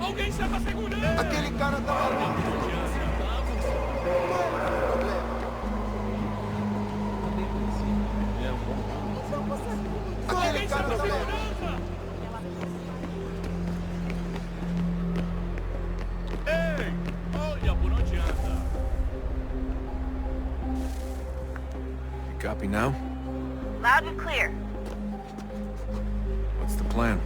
Alguém chama a segurança! Aquele cara tá maluco! Aquele cara tá maluco! Ei! Olha por onde anda! You copy now? Loud and clear. What's the plan?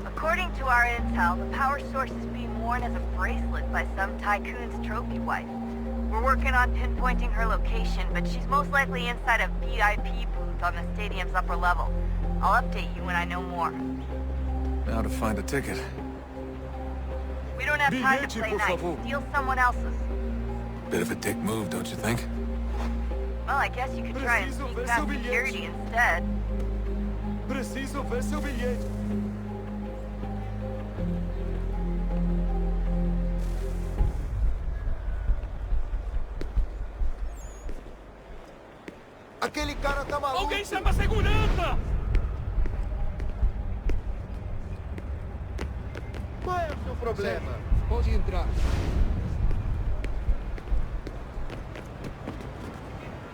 According to our intel, the power source is being worn as a bracelet by some tycoon's trophy wife. We're working on pinpointing her location, but she's most likely inside a VIP booth on the stadium's upper level. I'll update you when I know more. Now to find a ticket. We don't have time to play nice. Steal someone else's. Bit of a dick move, don't you think? Well, I guess you could try and sneak past security instead. Preciso ver seu bilhete. Aquele cara tá maluco! Alguém chama a segurança! Qual é o seu problema? Pode entrar.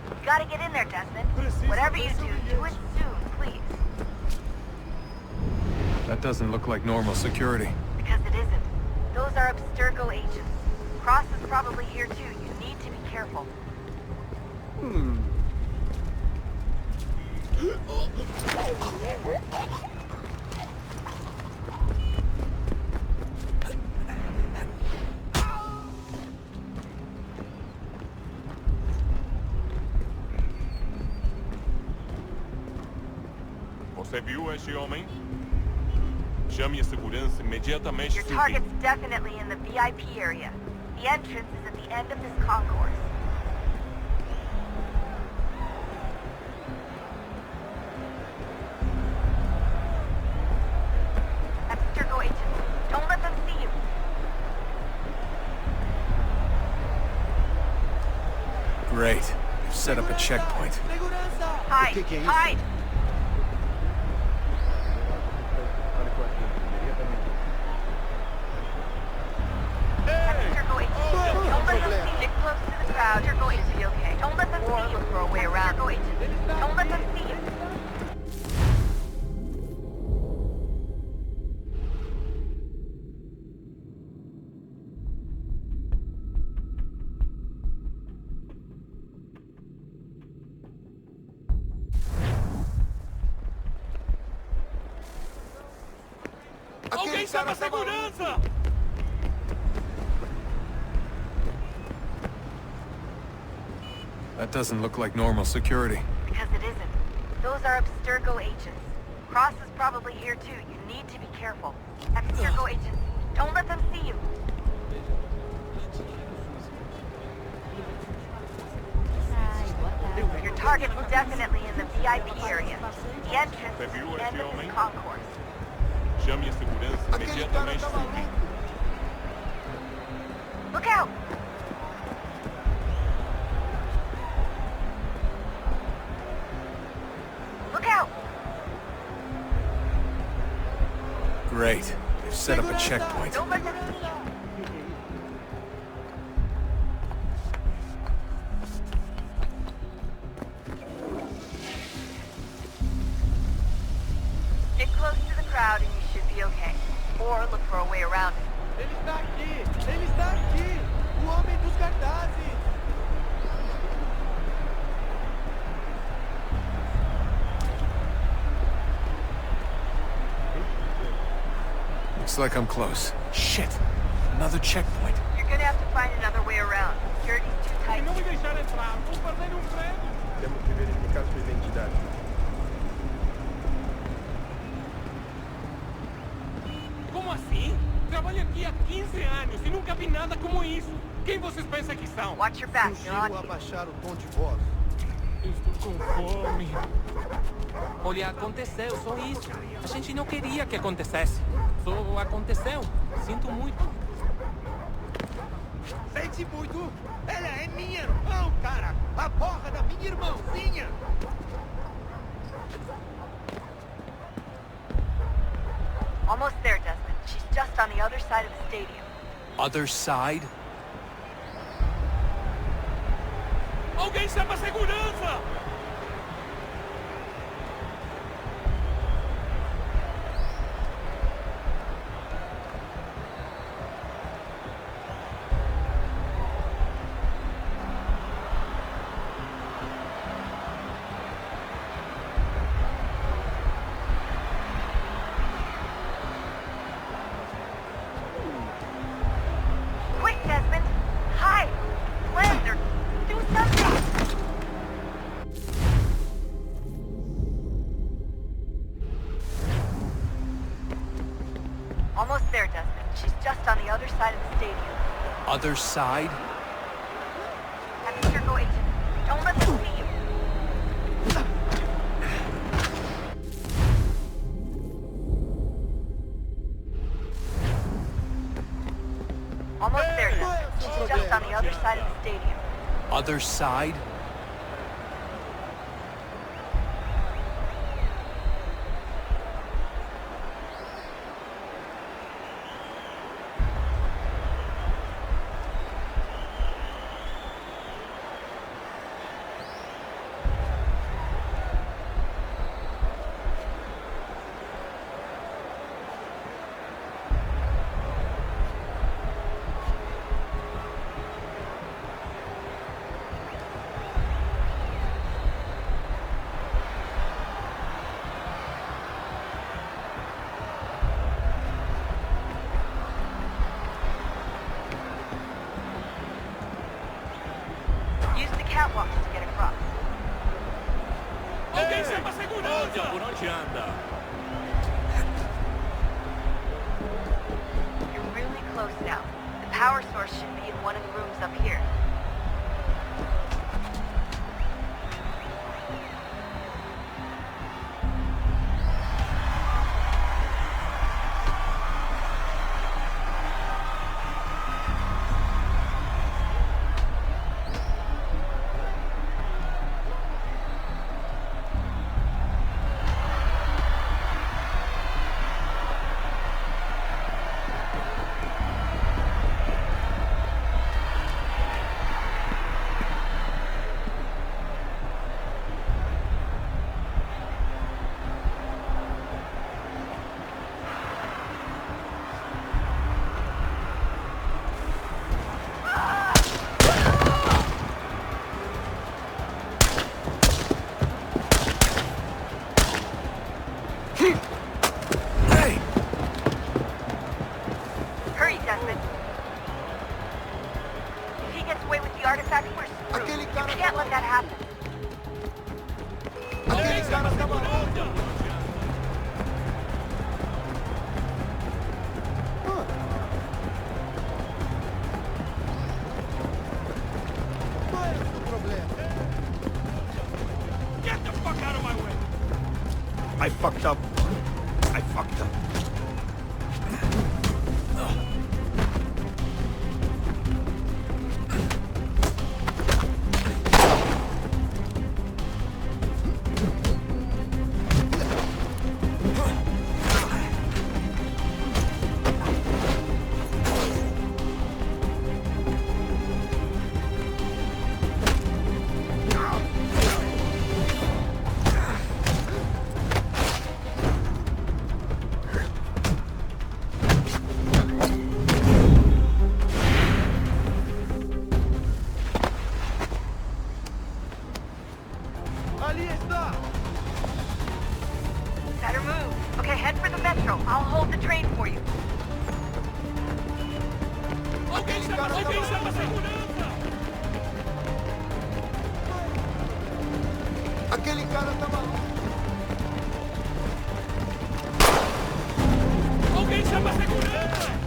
You gotta get in there, Desmond. Whatever you do it soon, please. That doesn't look like normal security. Because it isn't. Those are Abstergo agents. Cross is probably here too. You need to be careful. Você viu este homem? Chame a segurança imediatamente. Your target's definitely in the VIP area. The entrance is at the end of this concourse. Abstergo agents, don't let them see you. Great. They've set up a checkpoint. Hide, hide! Abstergo agents, don't let them see you. Get close to the crowd. Abstergo agents, be okay. Don't let them see you. Throw a way around. Abstergo agents, don't let them see you. Alguém chama a segurança! That doesn't look like normal security. Because it isn't. Those are Abstergo agents. Cross is probably here too. You need to be careful. Abstergo agents, don't let them see you. Your target's definitely in the VIP area. The entrance is at the end of this concourse. Chame a segurança imediatamente. Look out! Look out! Great. They've set up a checkpoint. Don't let them see you. Get close to the crowd and you should be okay. Or look for a way around it. Ele está aqui! Ele está aqui! O homem dos cartazes! Looks like I'm close. Shit. Another checkpoint. You're gonna have to find another way around. Security's too tight. Não me deixaram entrar, vou fazer prédio. Temos que verificar sua identidade. Como assim? Trabalho aqui há 15 anos e nunca vi nada como isso. Quem vocês pensam que são? Watch your back, you're on Sugiro me. abaixar o tom de voz. Estou com fome. Olha, aconteceu, só isso. A gente não queria que acontecesse. Só aconteceu. Sinto muito. Sente muito! Ela é minha irmã, cara! A porra da minha irmãzinha! Almost there, Desmond. She's just on the other side of the stadium. Other side? Alguém chama a segurança! Quick, Desmond! Hide! Blend or do something! Almost there, Desmond. She's just on the other side of the stadium. Other side? Have the circle agent. Don't let them see you. Almost there, Desmond. She's just on the other side of the stadium. Other side? Use the catwalks to get across. Alguém chama a segurança! Por onde anda? You're really close now. The power source should be in one of the rooms up here. Hey! Hurry, Desmond. If he gets away with the artifact, we're screwed. Aquele You cara can't let that happen. Aquele cara tá maluco. Qual é o seu problema? Get the fuck out of my way! I fucked up. I fucked up. Ali está! Better move. Okay, head for the metro. I'll hold the train for you. Alguém chama a segurança! Aquele cara tá maluco. Alguém chama a segurança!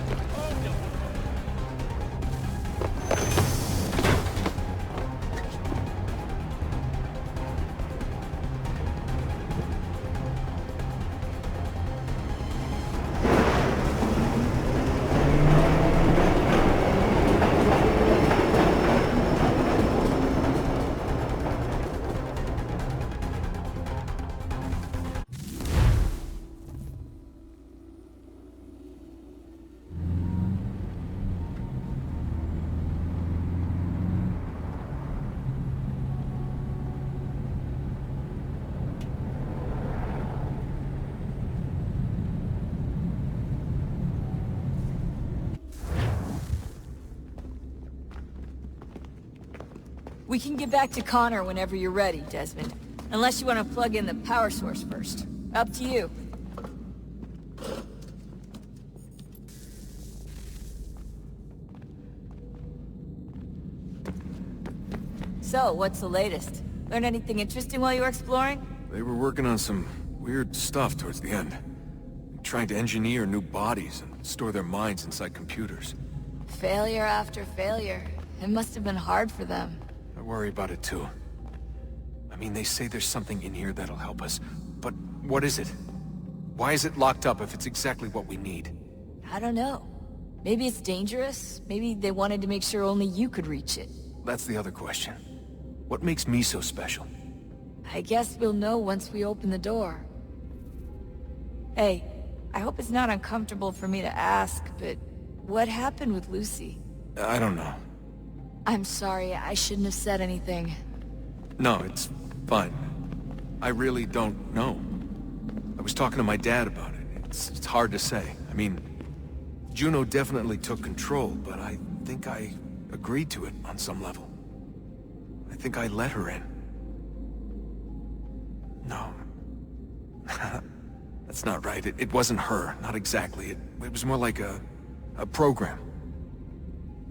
We can get back to Connor whenever you're ready, Desmond. Unless you want to plug in the power source first. Up to you. So, what's the latest? Learn anything interesting while you were exploring? They were working on some weird stuff towards the end. Trying to engineer new bodies and store their minds inside computers. Failure after failure. It must have been hard for them. I worry about it too. I mean, they say there's something in here that'll help us, but what is it? Why is it locked up if it's exactly what we need? I don't know. Maybe it's dangerous. Maybe they wanted to make sure only you could reach it. That's the other question. What makes me so special? I guess we'll know once we open the door. Hey, I hope it's not uncomfortable for me to ask, but what happened with Lucy? I don't know. I'm sorry, I shouldn't have said anything. No, it's fine. I really don't know. I was talking to my dad about it. It's hard to say. I mean, Juno definitely took control, but I think I agreed to it on some level. I think I let her in. No. That's not right. It wasn't her. Not exactly. It was more like a program.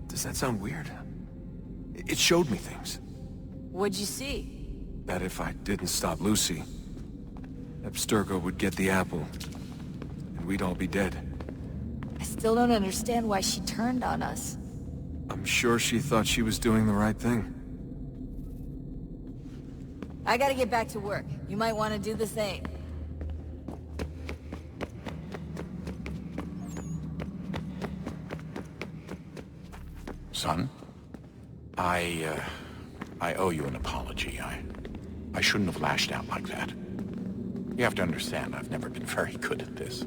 Does that sound weird? It showed me things. What'd you see? That if I didn't stop Lucy, Abstergo would get the apple, and we'd all be dead. I still don't understand why she turned on us. I'm sure she thought she was doing the right thing. I gotta get back to work. You might want to do the same. Son, I owe you an apology. I shouldn't have lashed out like that. You have to understand, I've never been very good at this.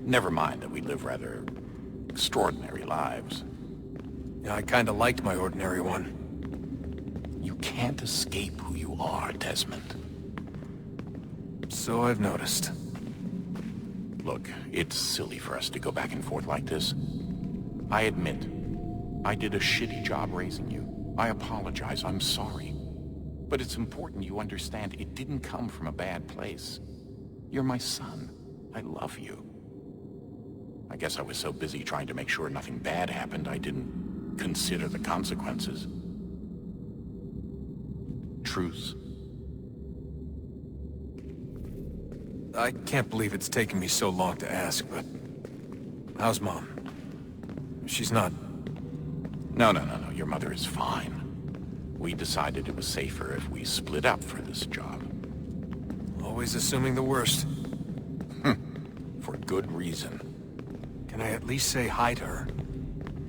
Never mind that we live rather extraordinary lives. Yeah, I kinda liked my ordinary one. You can't escape who you are, Desmond. So I've noticed. Look, it's silly for us to go back and forth like this. I admit, I did a shitty job raising you. I apologize, I'm sorry. But it's important you understand it didn't come from a bad place. You're my son. I love you. I guess I was so busy trying to make sure nothing bad happened, I didn't consider the consequences. Truce. I can't believe it's taken me so long to ask, but... how's Mom? She's not... No. Your mother is fine. We decided it was safer if we split up for this job. Always assuming the worst. For good reason. Can I at least say hi to her?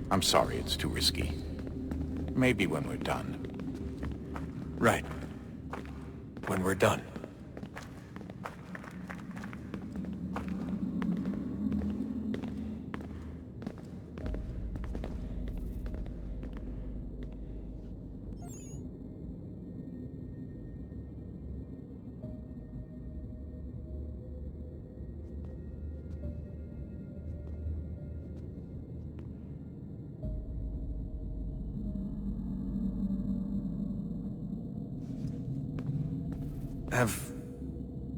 I'm sorry, it's too risky. Maybe when we're done. Right. When we're done.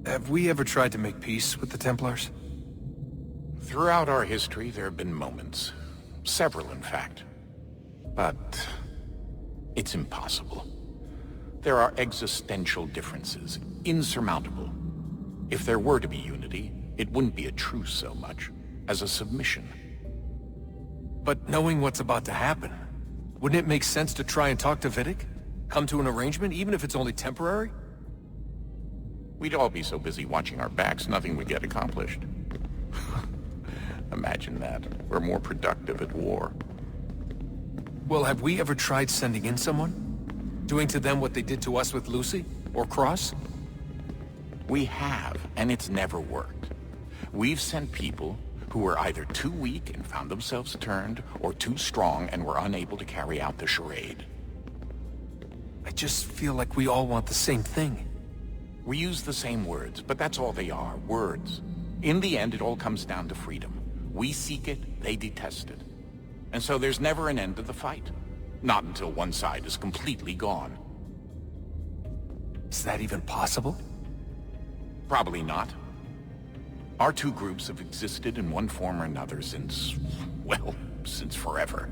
Have we ever tried to make peace with the Templars? Throughout our history, there have been moments. Several, in fact. But... it's impossible. There are existential differences, insurmountable. If there were to be unity, it wouldn't be a truce so much as a submission. But knowing what's about to happen, wouldn't it make sense to try and talk to Vidic? Come to an arrangement, even if it's only temporary? We'd all be so busy watching our backs, nothing would get accomplished. Imagine that. We're more productive at war. Well, have we ever tried sending in someone? Doing to them what they did to us with Lucy? Or Cross? We have, and it's never worked. We've sent people who were either too weak and found themselves turned, or too strong and were unable to carry out the charade. I just feel like we all want the same thing. We use the same words, but that's all they are, words. In the end, it all comes down to freedom. We seek it, they detest it. And so there's never an end to the fight. Not until one side is completely gone. Is that even possible? Probably not. Our two groups have existed in one form or another since, well, since forever.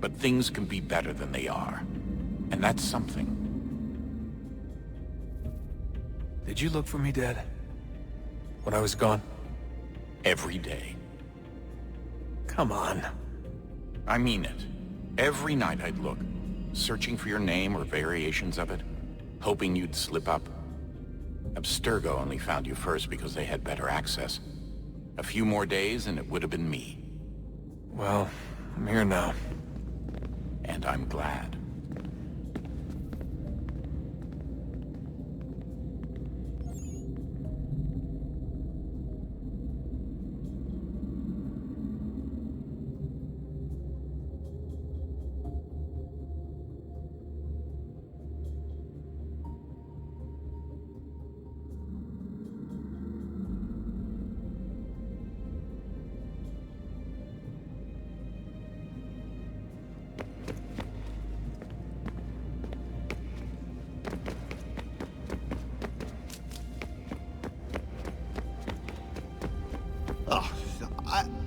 But things can be better than they are. And that's something. Did you look for me, Dad? When I was gone? Every day. Come on. I mean it. Every night I'd look, searching for your name or variations of it, hoping you'd slip up. Abstergo only found you first because they had better access. A few more days and it would have been me. Well, I'm here now. And I'm glad.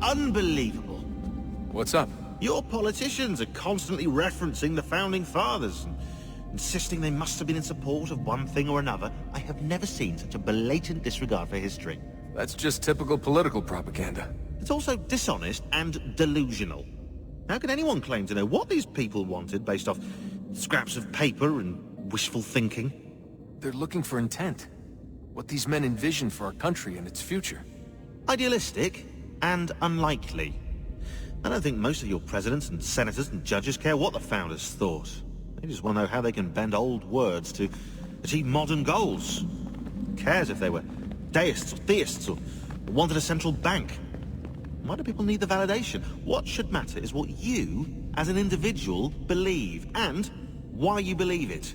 Unbelievable. What's up? Your politicians are constantly referencing the Founding Fathers and insisting they must have been in support of one thing or another. I have never seen such a blatant disregard for history. That's just typical political propaganda. It's also dishonest and delusional. How can anyone claim to know what these people wanted based off scraps of paper and wishful thinking? They're looking for intent. What these men envision for our country and its future. Idealistic and unlikely. I don't think most of your presidents and senators and judges care what the founders thought. They just want to know how they can bend old words to achieve modern goals. Who cares if they were deists or theists or wanted a central bank? Why do people need the validation? What should matter is what you, as an individual, believe, and why you believe it.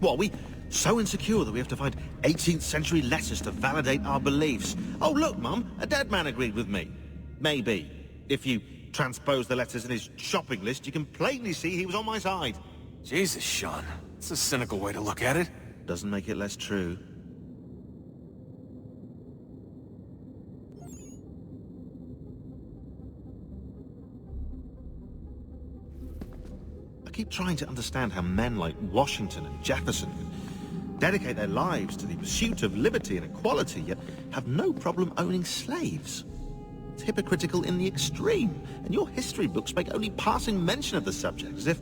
What, are we so insecure that we have to find 18th century letters to validate our beliefs? Oh look, Mum, a dead man agreed with me. Maybe. If you transpose the letters in his shopping list, you can plainly see he was on my side. Jesus, Sean. It's a cynical way to look at it. Doesn't make it less true. I keep trying to understand how men like Washington and Jefferson dedicate their lives to the pursuit of liberty and equality, yet have no problem owning slaves. It's hypocritical in the extreme, and your history books make only passing mention of the subject, as if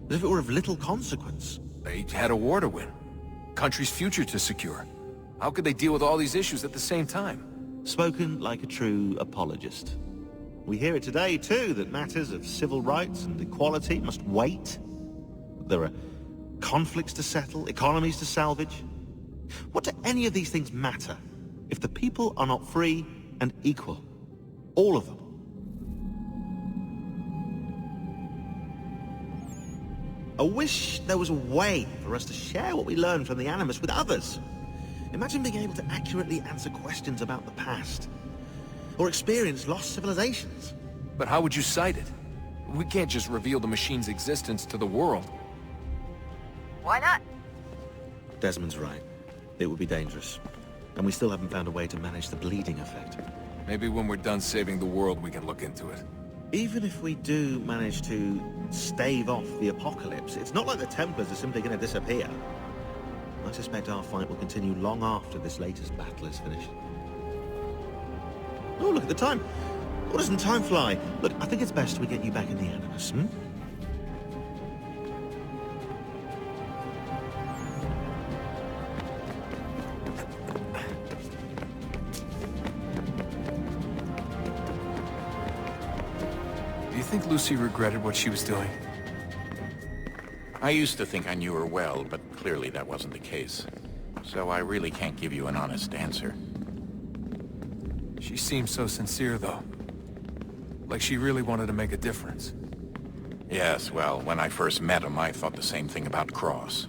it were of little consequence. They had a war to win. Country's future to secure. How could they deal with all these issues at the same time? Spoken like a true apologist. We hear it today, too, that matters of civil rights and equality must wait. There are conflicts to settle, economies to salvage. What do any of these things matter if the people are not free and equal? All of them. I wish there was a way for us to share what we learn from the Animus with others. Imagine being able to accurately answer questions about the past, or experience lost civilizations. But how would you cite it? We can't just reveal the machine's existence to the world. Why not? Desmond's right. It would be dangerous. And we still haven't found a way to manage the bleeding effect. Maybe when we're done saving the world, we can look into it. Even if we do manage to stave off the apocalypse, it's not like the Templars are simply going to disappear. I suspect our fight will continue long after this latest battle is finished. Oh, look at the time. Oh, doesn't time fly? Look, I think it's best we get you back in the Animus, hmm? Do you think Lucy regretted what she was doing? I used to think I knew her well, but clearly that wasn't the case. So I really can't give you an honest answer. She seemed so sincere, though. Like she really wanted to make a difference. Yes, well, when I first met him, I thought the same thing about Cross.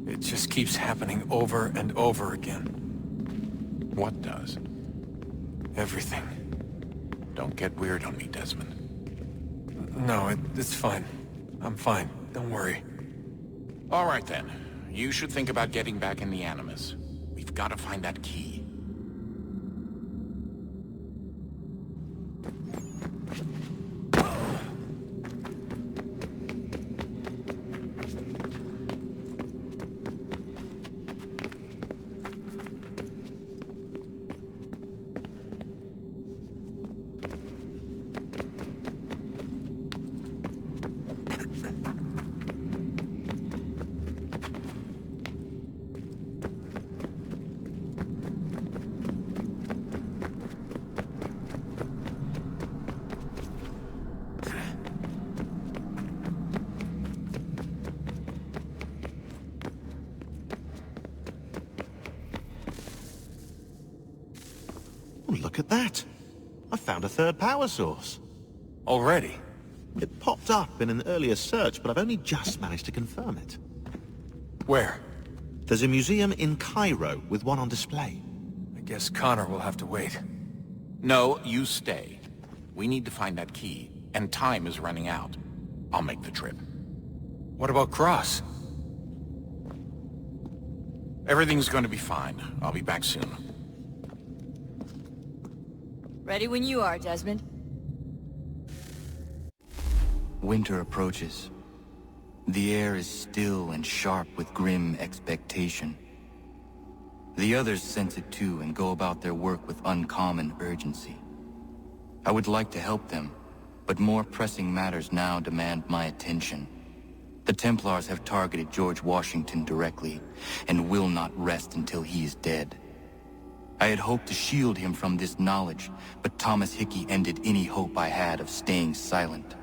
It just keeps happening over and over again. What does? Everything. Don't get weird on me, Desmond. No, it's fine. I'm fine. Don't worry. All right, then. You should think about getting back in the Animus. We've got to find that key. Oh, look at that. I found a third power source. Already? It popped up in an earlier search, but I've only just managed to confirm it. Where? There's a museum in Cairo with one on display. I guess Connor will have to wait. No, you stay. We need to find that key, and time is running out. I'll make the trip. What about Cross? Everything's going to be fine. I'll be back soon. Ready when you are, Desmond. Winter approaches. The air is still and sharp with grim expectation. The others sense it too and go about their work with uncommon urgency. I would like to help them, but more pressing matters now demand my attention. The Templars have targeted George Washington directly, and will not rest until he is dead. I had hoped to shield him from this knowledge, but Thomas Hickey ended any hope I had of staying silent.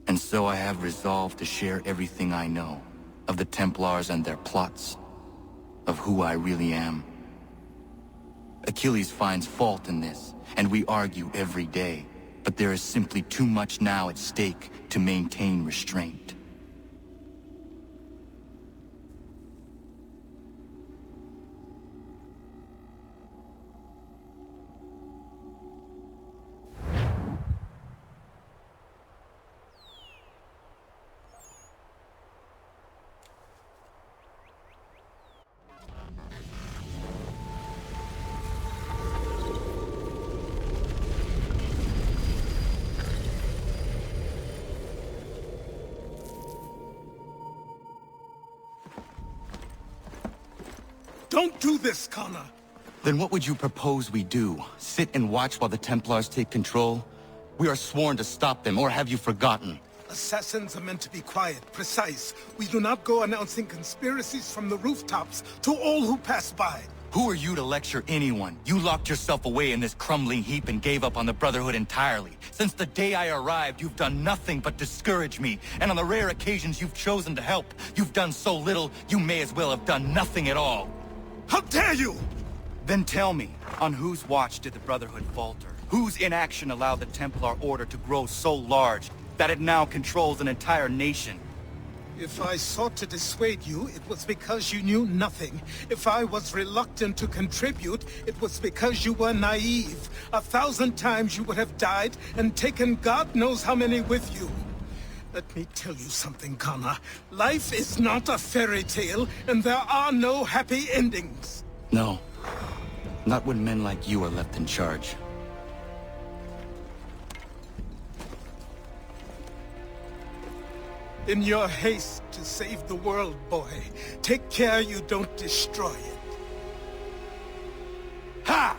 And so I have resolved to share everything I know, of the Templars and their plots, of who I really am. Achilles finds fault in this, and we argue every day, but there is simply too much now at stake to maintain restraint. Don't do this, Connor! Then what would you propose we do? Sit and watch while the Templars take control? We are sworn to stop them, or have you forgotten? Assassins are meant to be quiet, precise. We do not go announcing conspiracies from the rooftops to all who pass by. Who are you to lecture anyone? You locked yourself away in this crumbling heap and gave up on the Brotherhood entirely. Since the day I arrived, you've done nothing but discourage me. And on the rare occasions you've chosen to help, you've done so little, you may as well have done nothing at all. How dare you! Then tell me, on whose watch did the Brotherhood falter? Whose inaction allowed the Templar Order to grow so large that it now controls an entire nation? If I sought to dissuade you, it was because you knew nothing. If I was reluctant to contribute, it was because you were naive. 1,000 times you would have died and taken God knows how many with you. Let me tell you something, Connor. Life is not a fairy tale, and there are no happy endings. No. Not when men like you are left in charge. In your haste to save the world, boy, take care you don't destroy it. Ha!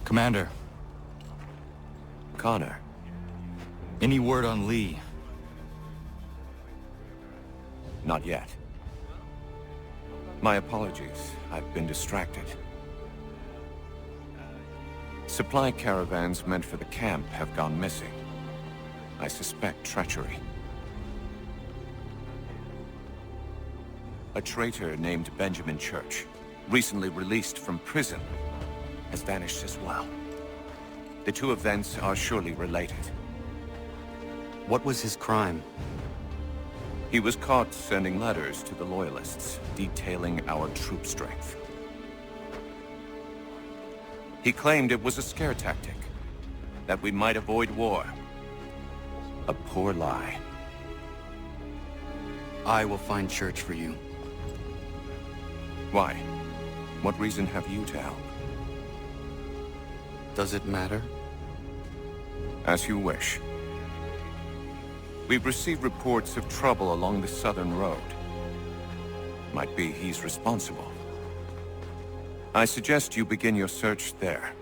Commander, Connor. any word on Lee? Not yet. My apologies. I've been distracted. Supply caravans meant for the camp have gone missing. I suspect treachery. A traitor named Benjamin Church, recently released from prison, has vanished as well. The two events are surely related. What was his crime? He was caught sending letters to the Loyalists, detailing our troop strength. He claimed it was a scare tactic, that we might avoid war. A poor lie. I will find Church for you. Why? What reason have you to help? Does it matter? As you wish. We've received reports of trouble along the southern road. Might be he's responsible. I suggest you begin your search there.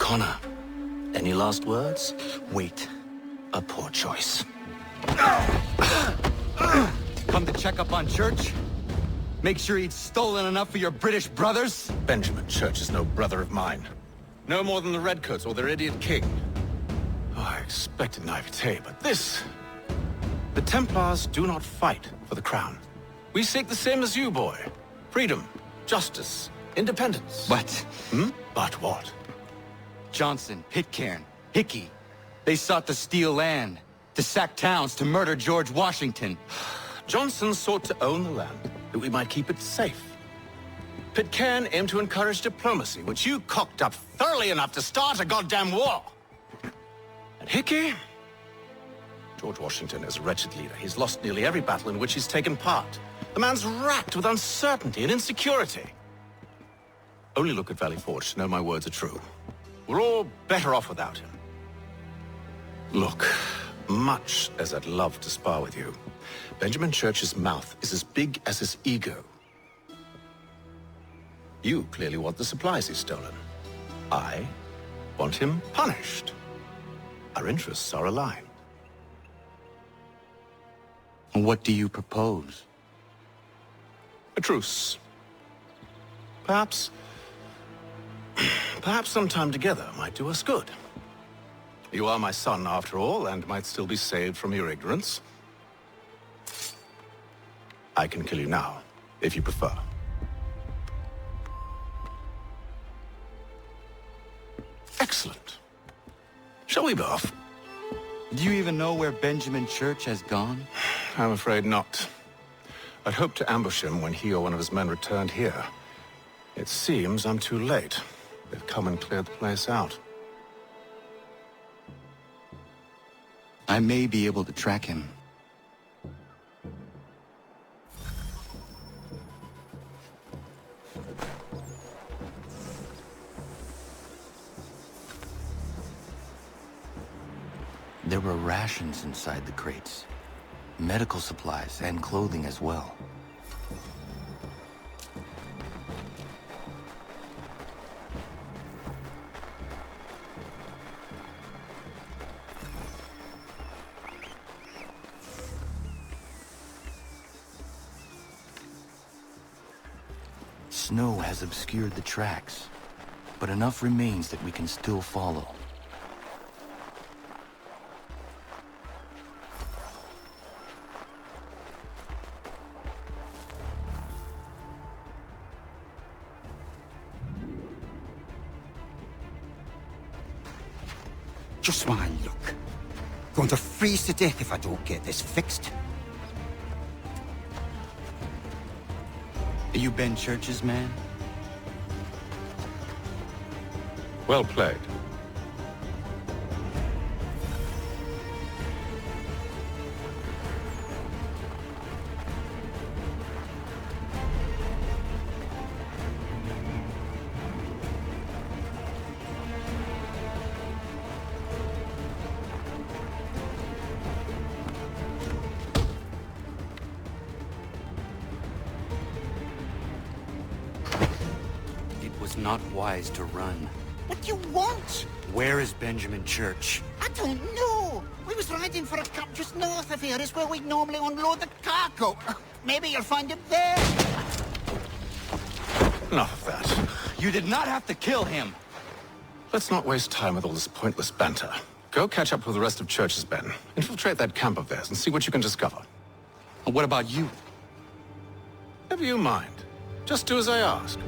Connor, any last words? Wait. A poor choice. Come to check up on Church? Make sure he'd stolen enough for your British brothers? Benjamin Church is no brother of mine. No more than the Redcoats or their idiot king. Oh, I expected naivete, but this... The Templars do not fight for for the crown. We seek the same as you, boy. Freedom, justice, independence. But... But what? Johnson, Pitcairn, Hickey, they sought to steal land, to sack towns, to murder George Washington. Johnson sought to own the land, that we might keep it safe. Pitcairn aimed to encourage diplomacy, which you cocked up thoroughly enough to start a goddamn war. And Hickey? George Washington is a wretched leader. He's lost nearly every battle in which he's taken part. The man's racked with uncertainty and insecurity. Only look at Valley Forge to know my words are true. We're all better off without him. Look, much as I'd love to spar with you, Benjamin Church's mouth is as big as his ego. You clearly want the supplies he's stolen. I want him punished. Our interests are aligned. What do you propose? A truce. Perhaps some time together might do us good. You are my son, after all, and might still be saved from your ignorance. I can kill you now, if you prefer. Excellent. Shall we be off? Do you even know where Benjamin Church has gone? I'm afraid not. I'd hoped to ambush him when he or one of his men returned here. It seems I'm too late. They've come and cleared the place out. I may be able to track him. There were rations inside the crates. Medical supplies and clothing as well. Snow has obscured the tracks, but enough remains that we can still follow. Just one look. Going to freeze to death if I don't get this fixed. Are you Ben Church's man? Well played. Not wise to run. What do you want? Where is Benjamin Church? I don't know. We was riding for a cup just north of here. Is where we normally unload the cargo. Maybe you'll find him there. Enough of that. You did not have to kill him. Let's not waste time with all this pointless banter. Go catch up with the rest of Church's men. Infiltrate that camp of theirs and see what you can discover. And what about you? Never you mind. Just do as I ask.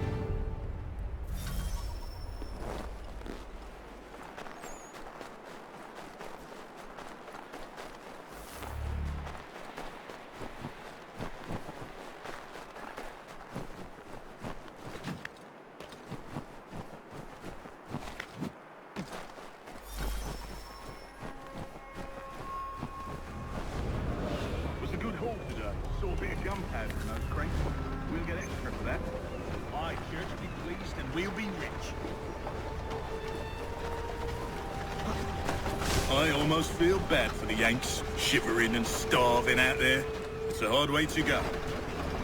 I almost feel bad for the Yanks, shivering and starving out there. It's a hard way to go.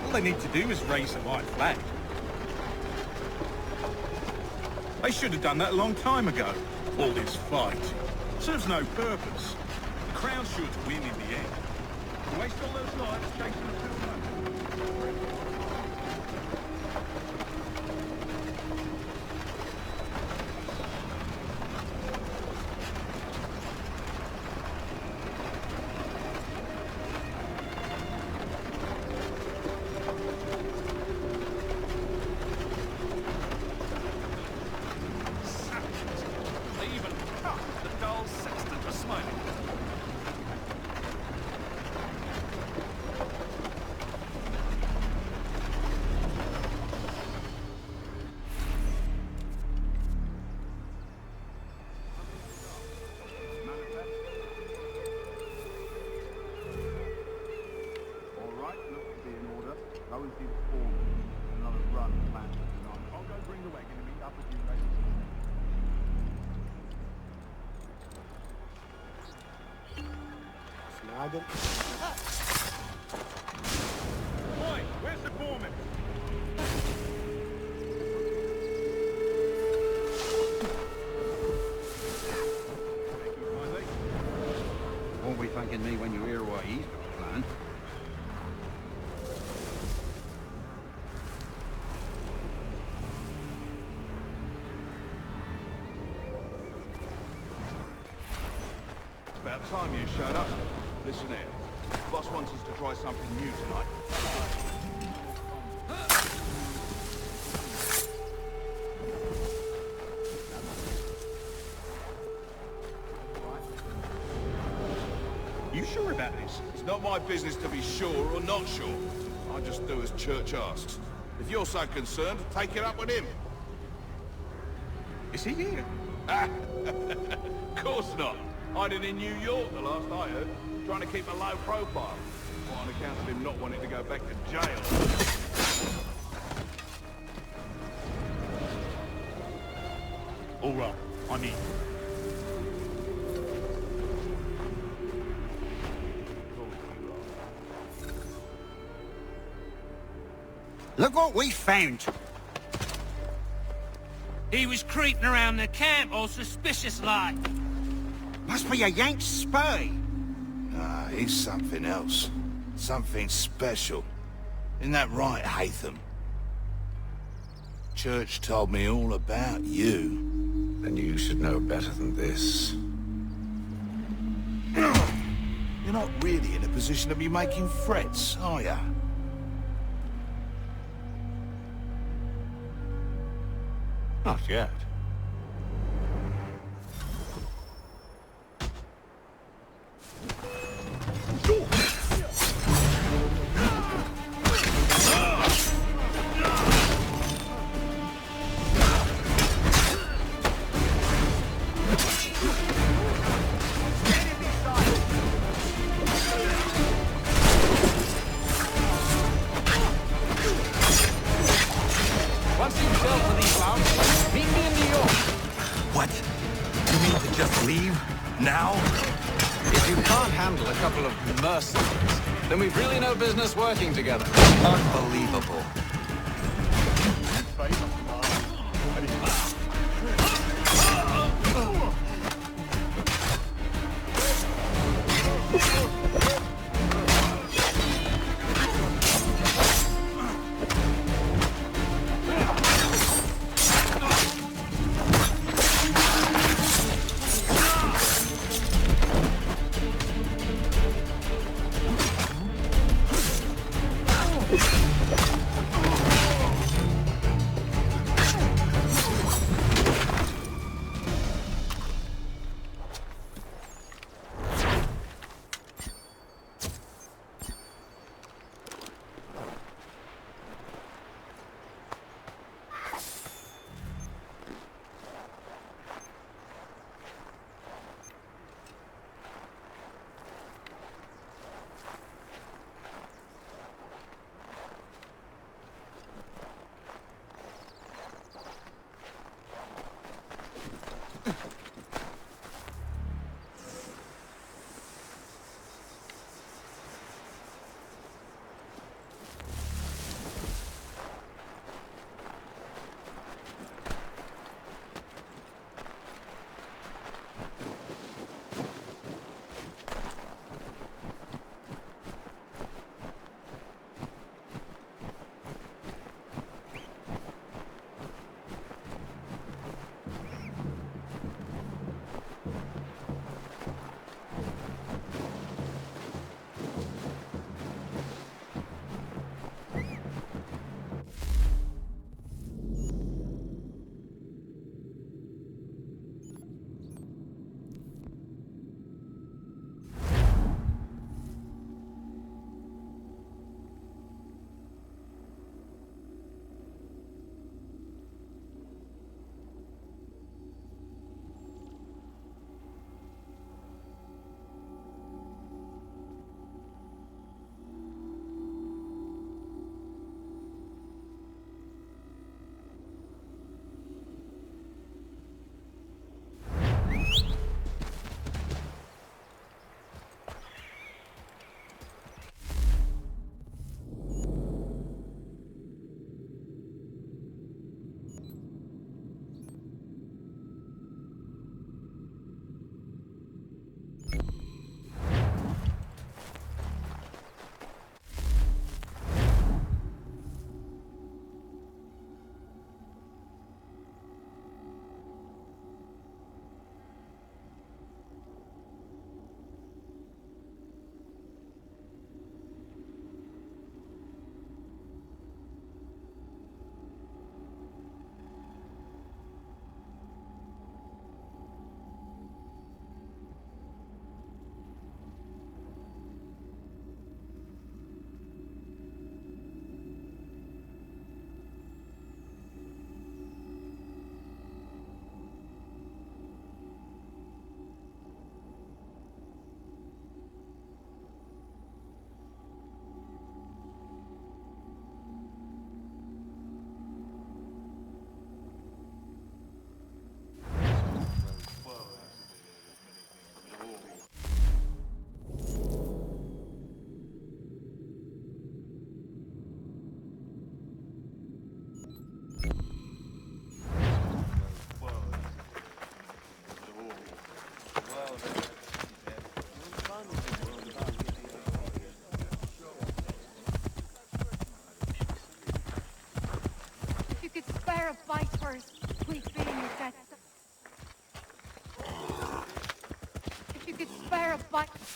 All they need to do is raise the white flag. They should have done that a long time ago. All this fight serves no purpose. The Crown's sure to win in the end. Waste all those lives chasing the two men. Go and see the foreman. Another run planned for tonight. I'll go bring the wagon and meet up with you later. Snagger. Boy, where's the foreman? Won't be thanking me when you hear what he's got planned. About time you showed up. Listen here. Boss wants us to try something new tonight. You sure about this? It's not my business to be sure or not sure. I just do as church asks. If you're so concerned, take it up with him. Is he here? Of course not. Hiding in New York, the last I heard. Trying to keep a low profile. Well, on account of him not wanting to go back to jail. All right, I'm in. Look what we found. He was creeping around the camp all suspicious-like. Must be a Yank spy. Ah, he's something else. Something special. Isn't that right, Hatham? Church told me all about you. Then you should know better than this. You're not really in a position to be making threats, are ya? Not yet. Once you've dealt with these rounds, meet me in New York. What? You mean to just leave? Now? If you can't handle a couple of mercenaries, then we've really no business working together. Unbelievable.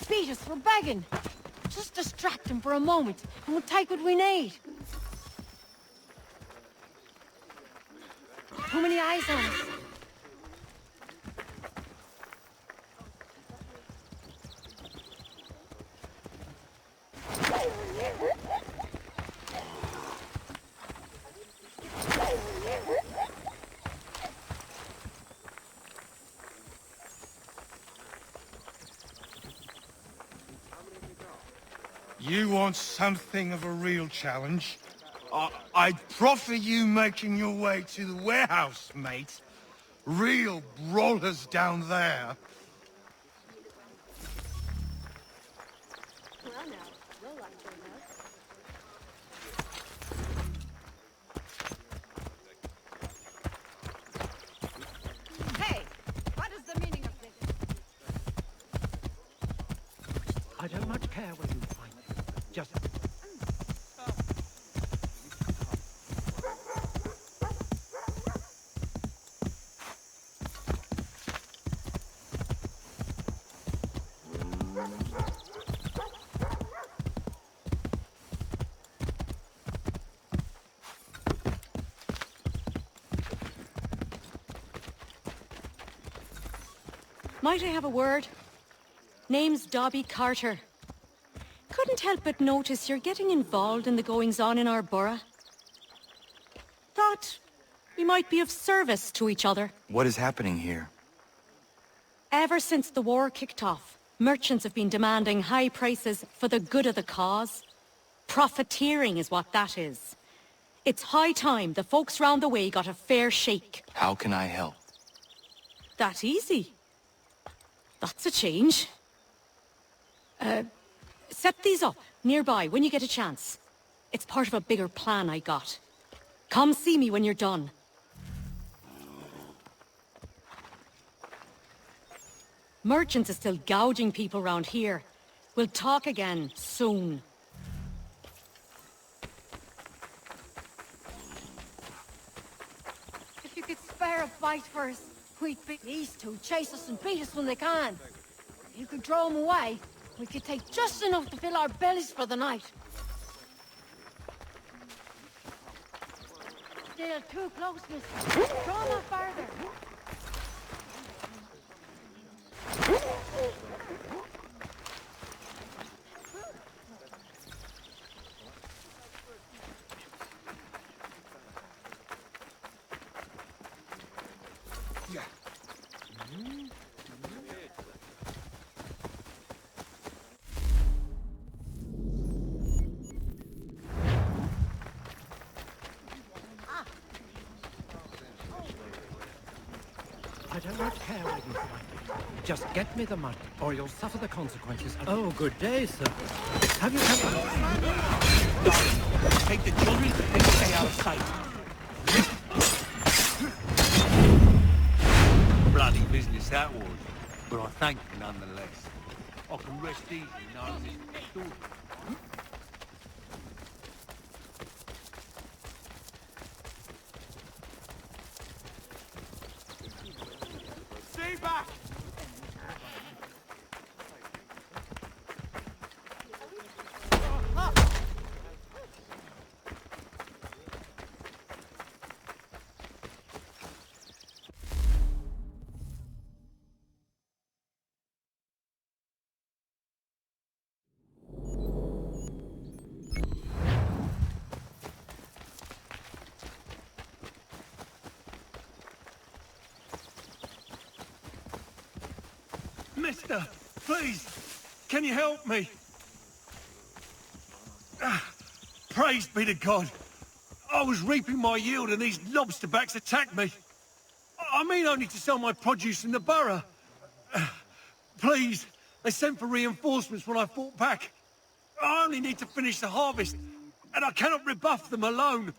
beat us for begging. Just distract him for a moment, and we'll take what we need. Too many eyes on us. You want something of a real challenge? I'd proffer you making your way to the warehouse, mate. Real brawlers down there. Hey, what is the meaning of this? I don't much care where you find it. Just... Might I have a word? Name's Dobby Carter. Couldn't help but notice you're getting involved in the goings-on in our borough. Thought we might be of service to each other. What is happening here? Ever since the war kicked off, merchants have been demanding high prices for the good of the cause. Profiteering is what that is. It's high time the folks round the way got a fair shake. How can I help? That easy. That's a change. Set these up nearby when you get a chance. It's part of a bigger plan I got. Come see me when you're done. Merchants are still gouging people round here. We'll talk again soon. If you could spare a bite for us, we'd beat these two, chase us and beat us when they can. If you could draw them away, we could take just enough to fill our bellies for the night. Still too close, mister. Draw them farther. I don't much care where you find it. Just get me the money, or you'll suffer the consequences. Oh, good day, sir. Have you come... Take the children and stay out of sight. Bloody business that was, but I thank you nonetheless. I can rest easy knowing this story. Stay back! Mister, please, can you help me? Praise be to God. I was reaping my yield and these lobsterbacks attacked me. I mean only to sell my produce in the borough. Please, they sent for reinforcements when I fought back. I only need to finish the harvest, and I cannot rebuff them alone.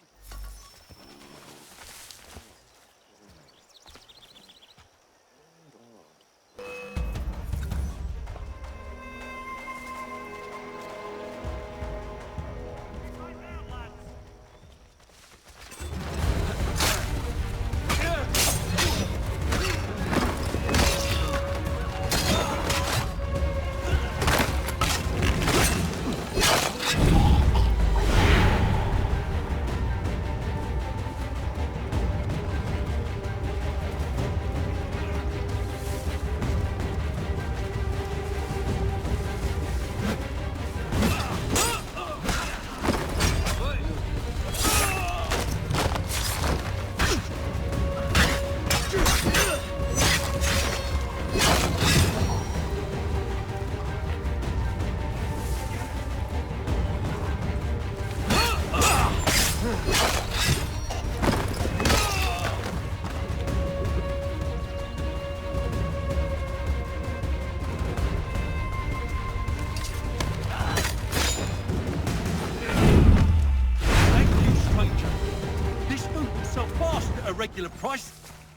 Price.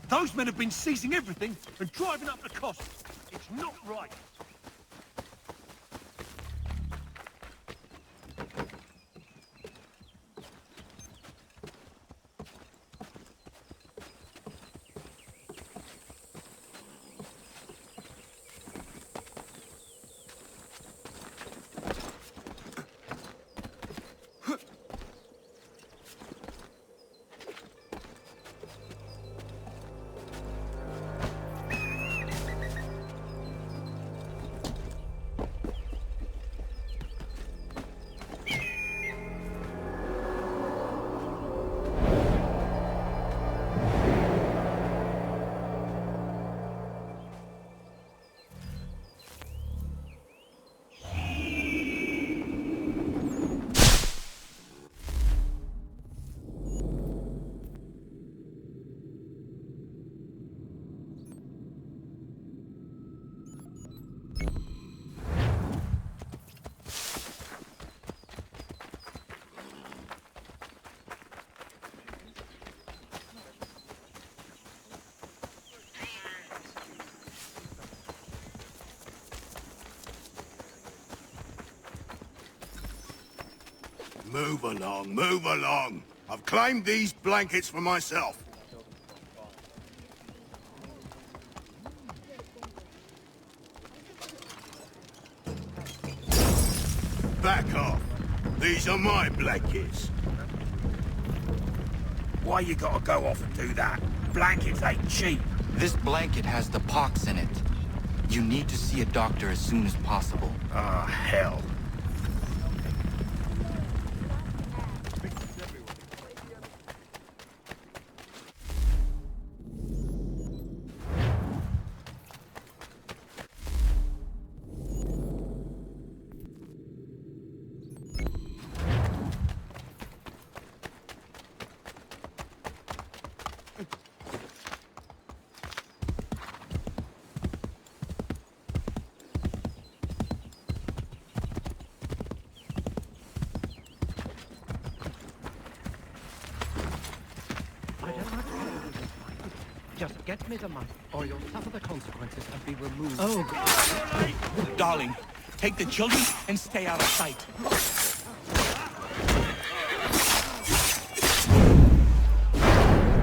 Those men have been seizing everything and driving up the cost. It's not right. Move along, move along. I've claimed these blankets for myself. Back off. These are my blankets. Why you gotta go off and do that? Blankets ain't cheap. This blanket has the pox in it. You need to see a doctor as soon as possible. Ah, hell. Just get me the money, or you'll suffer the consequences and be removed. Oh, God. Darling, take the children and stay out of sight.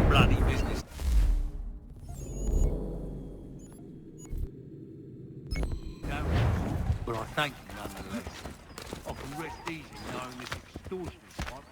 Bloody business. But I thank you nonetheless. I can rest easy knowing this extortion is right.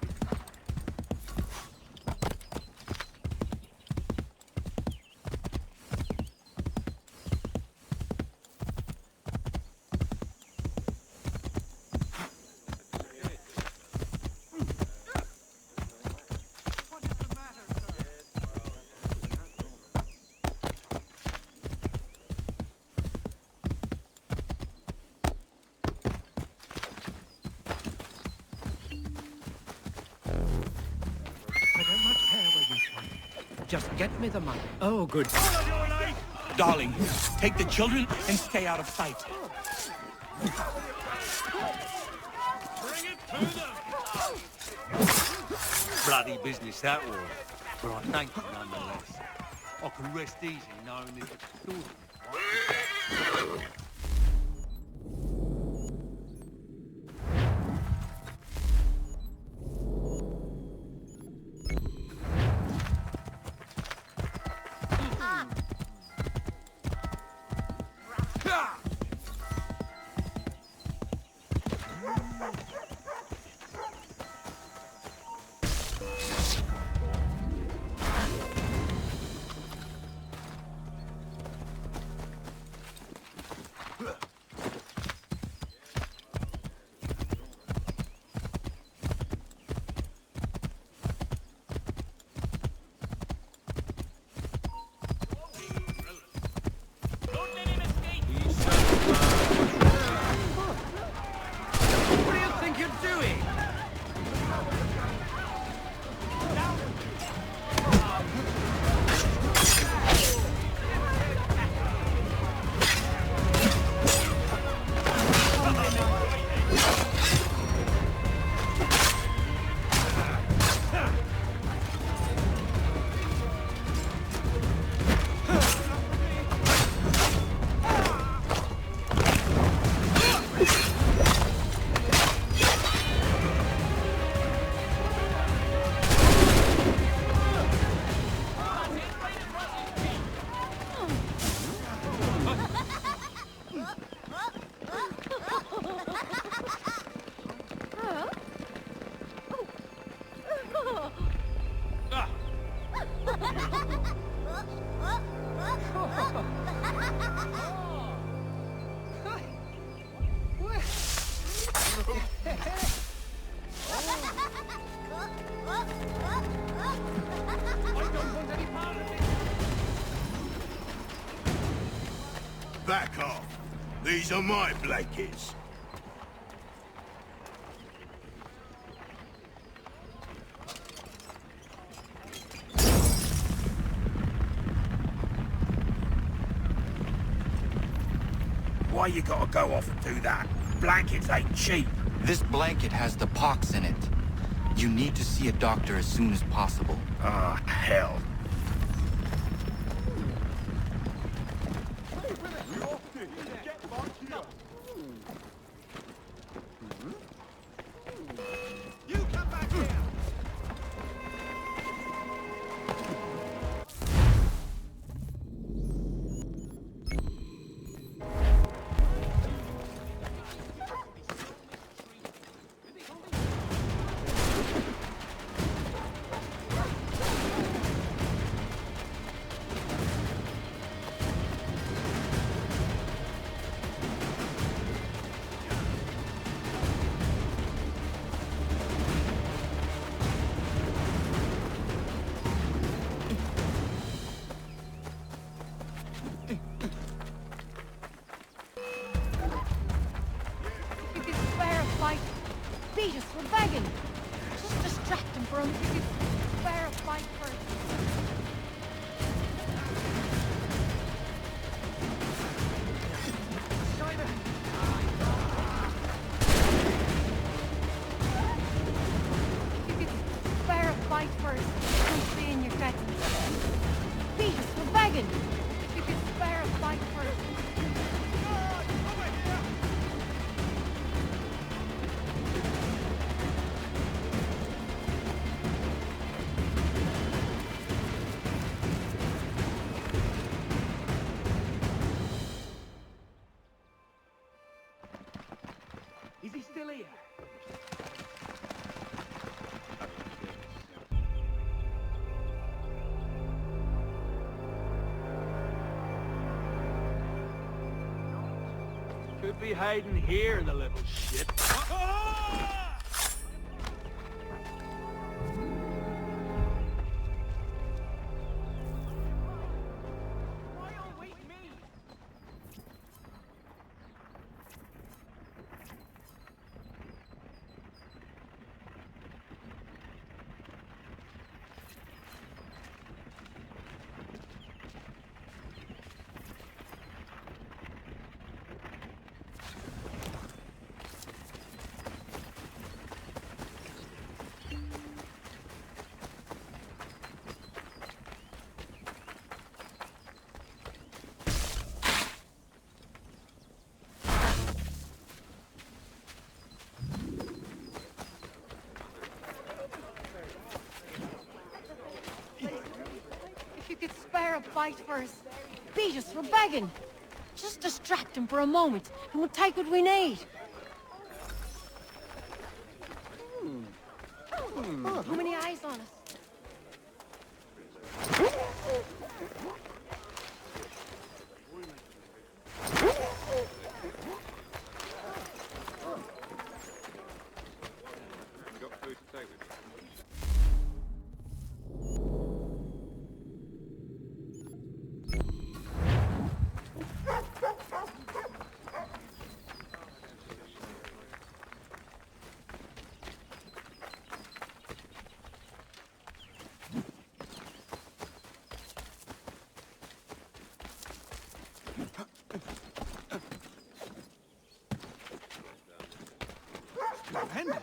Just get me the money. Oh, good. Darling, take the children and stay out of sight. Bring it to them! Bloody business that was. But I thank you nonetheless. I can rest easy knowing this extortion is right. Back off. These are my blankets. Why you gotta go off and do that? Blankets ain't cheap. This blanket has the pox in it. You need to see a doctor as soon as possible. Ah, hell. Beat us, we're begging. Just distract him for a minute. Spare a fight first. Spare a fight first. Don't be in your getting. Beat us, we're begging. If you could spare a fight first. Is he still here? Could be hiding here, the little shit. If you could spare a fight first. Beat us, we're begging. Just distract him for a moment, and we'll take what we need. How many eyes on us? Stupendous.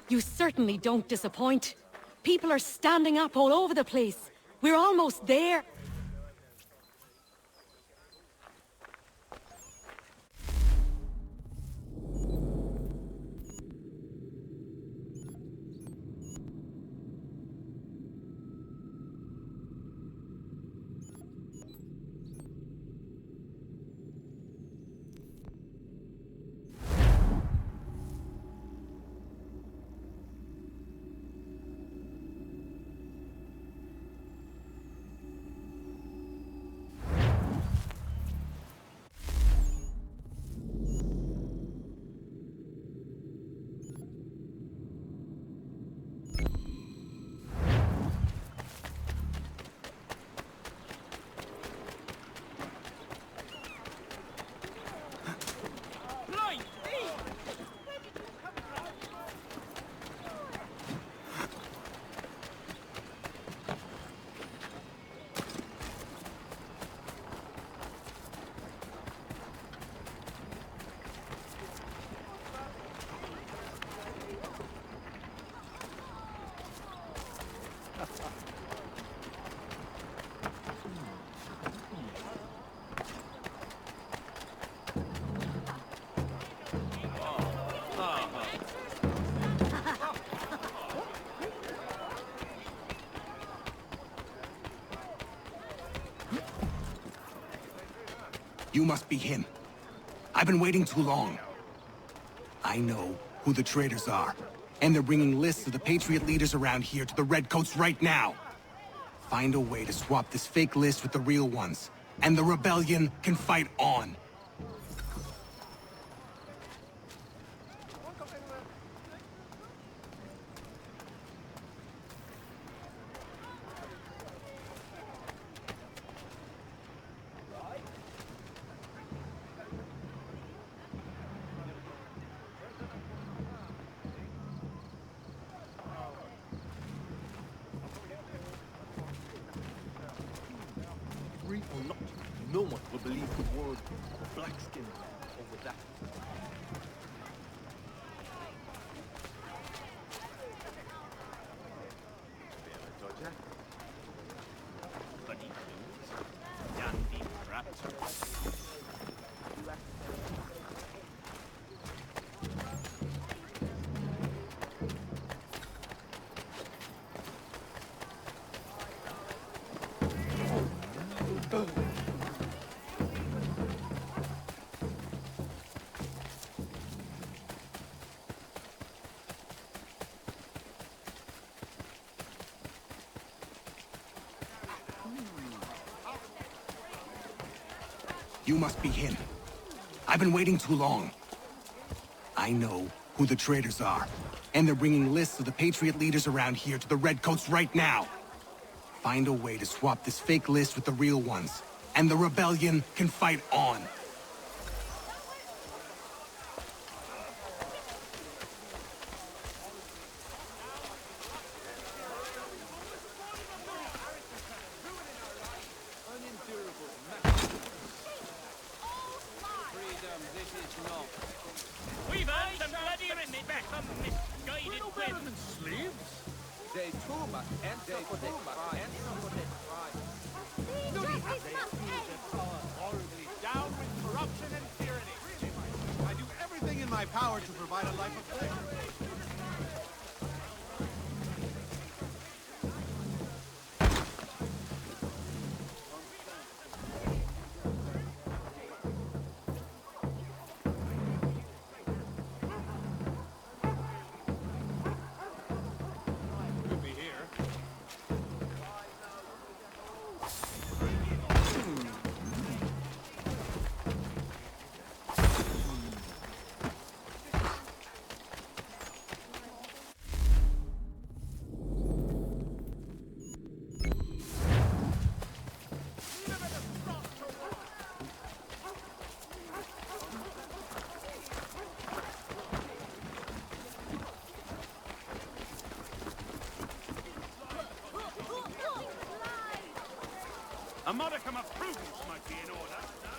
You certainly don't disappoint. People are standing up all over the place. We're almost there. You must be him. I've been waiting too long. I know who the traitors are, and they're bringing lists of the Patriot leaders around here to the Redcoats right now. Find a way to swap this fake list with the real ones, and the rebellion can fight on. Free or not, no one will believe the word of a black-skinned man over that. You must be him. I've been waiting too long. I know who the traitors are, and they're bringing lists of the Patriot leaders around here to the Redcoats right now. Find a way to swap this fake list with the real ones, and the rebellion can fight on. We've earned some bloody respect from misguided women. They too must answer for their crime. Horribly down with corruption and tyranny. I do everything in my power to provide a life of pleasure. A modicum of prudence might be in order, no?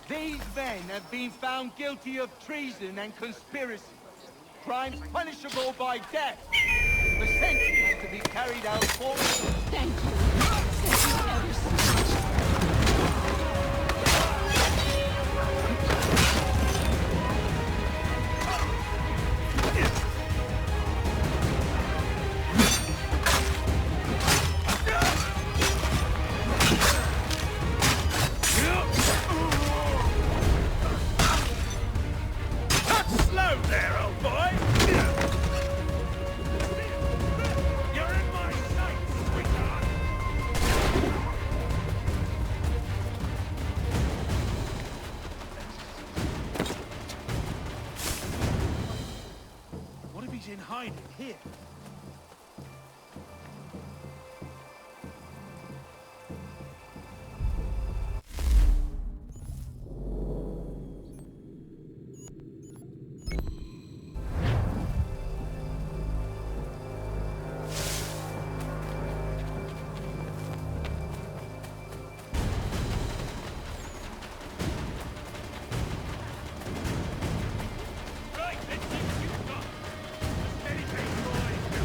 These men have been found guilty of treason and conspiracy. Crimes punishable by death. The sentence to be carried out for... Thank you. Thank you ever so much. Slow there, old boy! You're in my sight, sweetheart! What if he's in hiding here? Right, let's see what you've got. Steady pace, boys.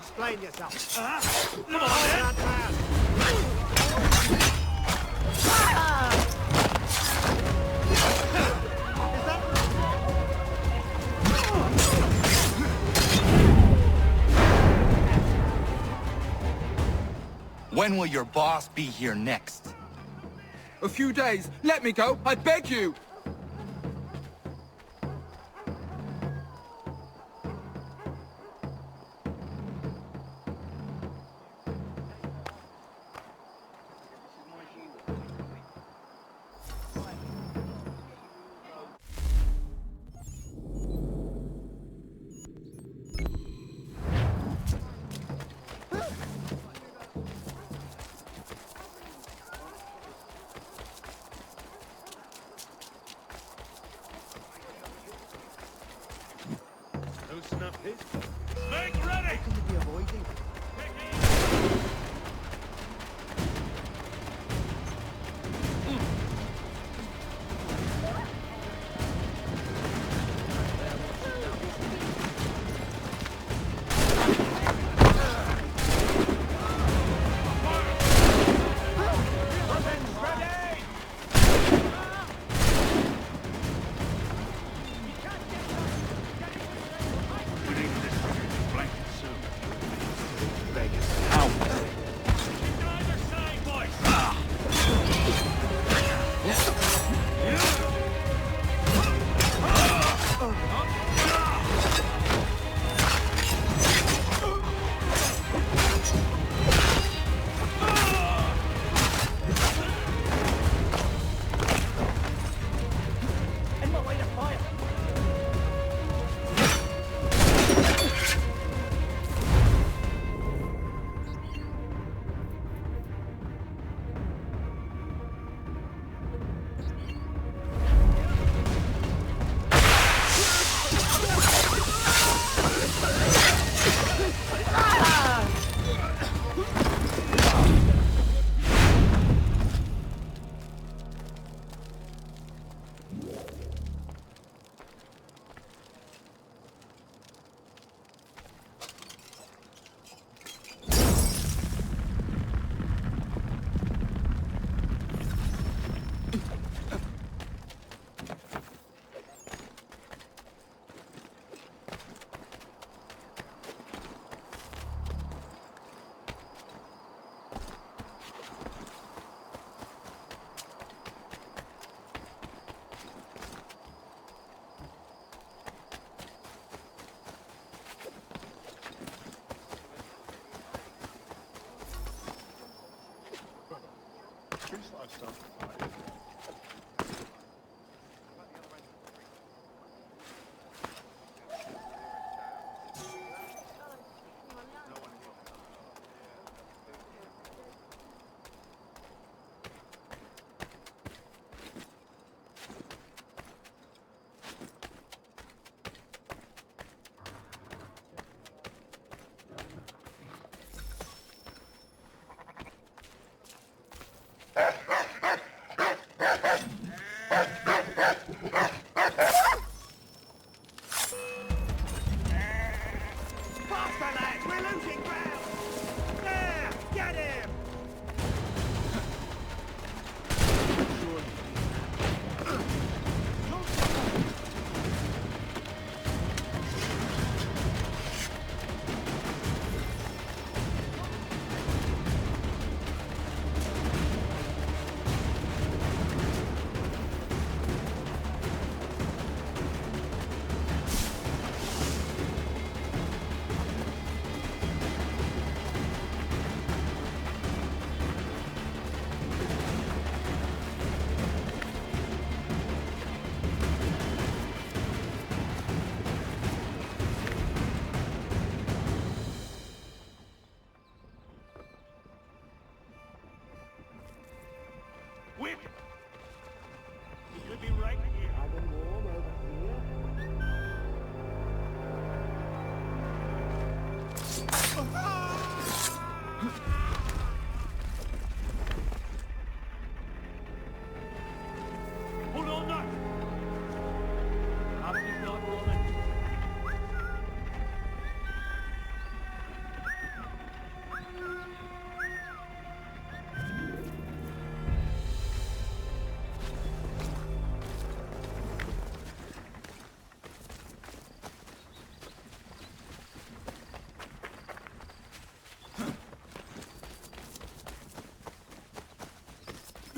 explain yourself. Come on, that man! When will your boss be here next? A few days. Let me go, I beg you! Make ready!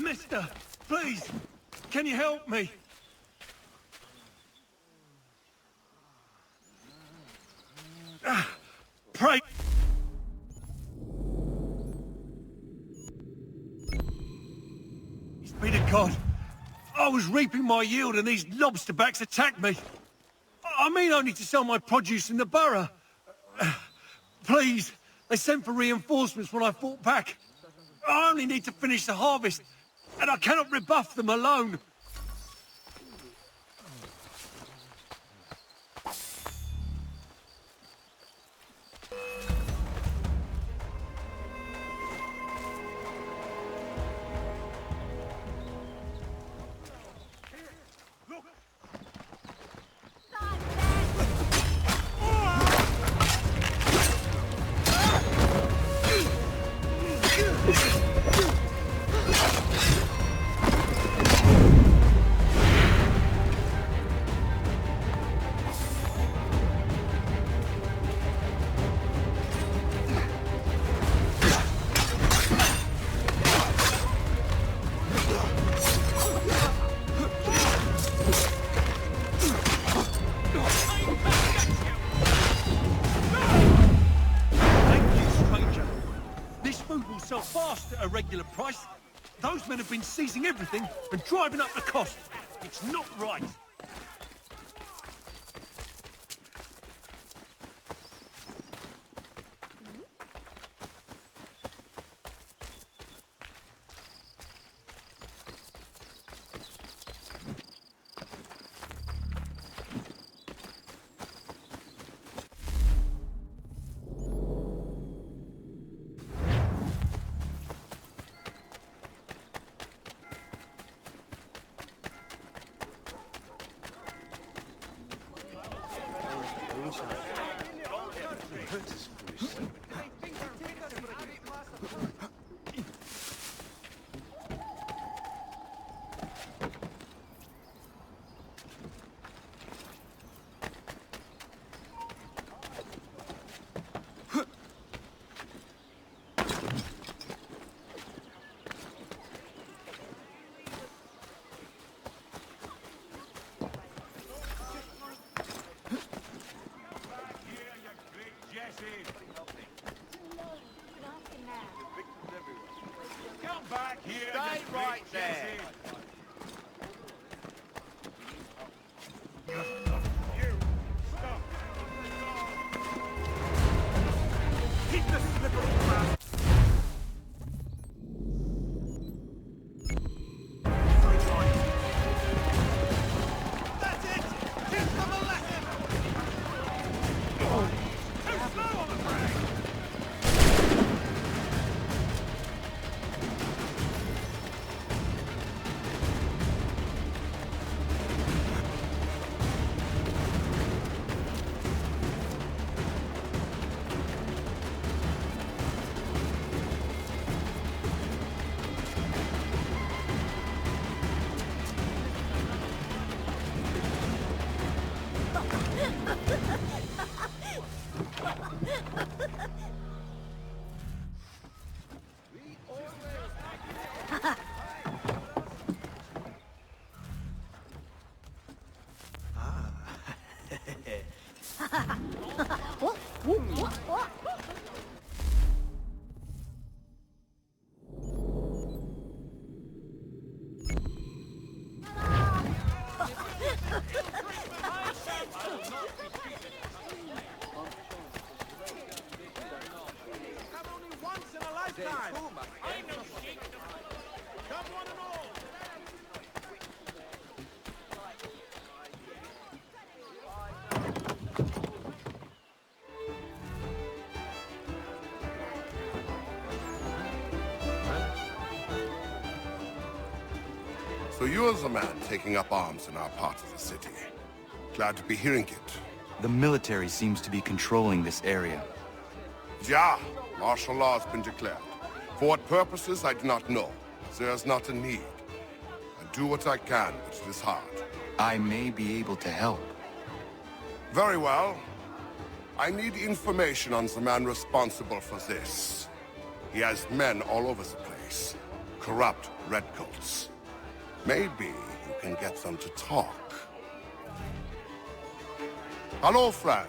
Mister, please, can you help me? Pray. Be to God. I was reaping my yield and these lobster backs attacked me. I mean only to sell my produce in the borough. Please, they sent for reinforcements when I fought back. I only need to finish the harvest, and I cannot rebuff them alone. Sell fast at a regular price. Those men have been seizing everything and driving up the cost. It's not right. Come back here. Stay right there. Keep the slippery ground. That's it! Teach them a lesson! Too slow on the brake! So you're the man taking up arms in our part of the city. Glad to be hearing it. The military seems to be controlling this area. Yeah, martial law has been declared. For what purposes, I do not know. There's not a need. I do what I can, but it is hard. I may be able to help. Very well. I need information on the man responsible for this. He has men all over the place. corrupt redcoats. Maybe you can get them to talk. Hello, friend.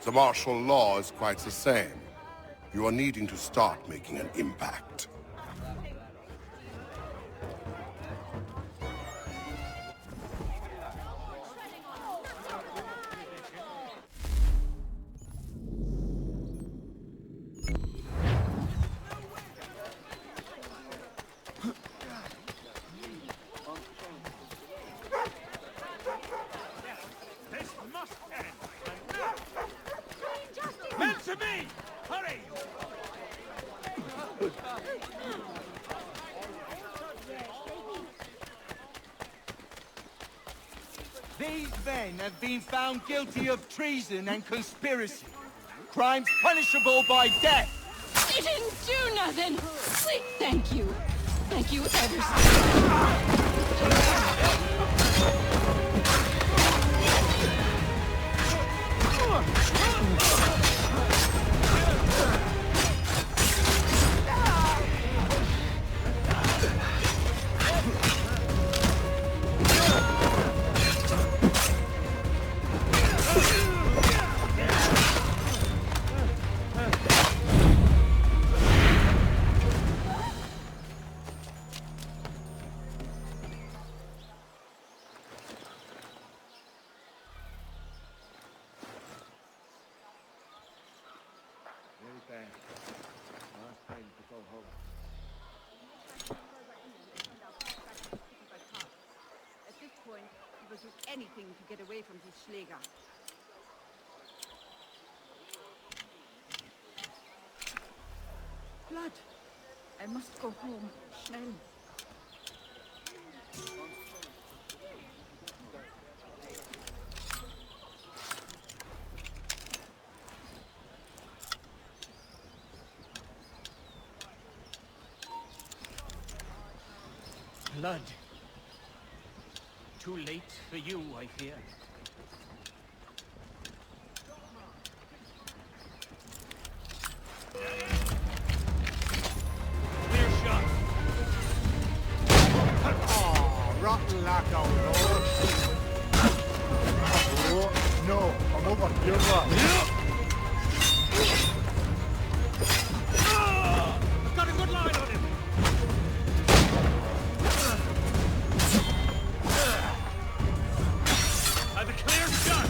The martial law is quite the same. You are needing to start making an impact. Men to me! Hurry! These men have been found guilty of treason and conspiracy. Crimes punishable by death. They didn't do nothing! Please, thank you. Thank you ever so At this point, he will do anything to get away from his Schläger. Blood! I must go home. Schnell. Blood. Too late for you, I fear. Clear shot. Oh, rotten luck, old lord. Oh, no, I'm over your luck. I've got a good line on him! I've a clear shot!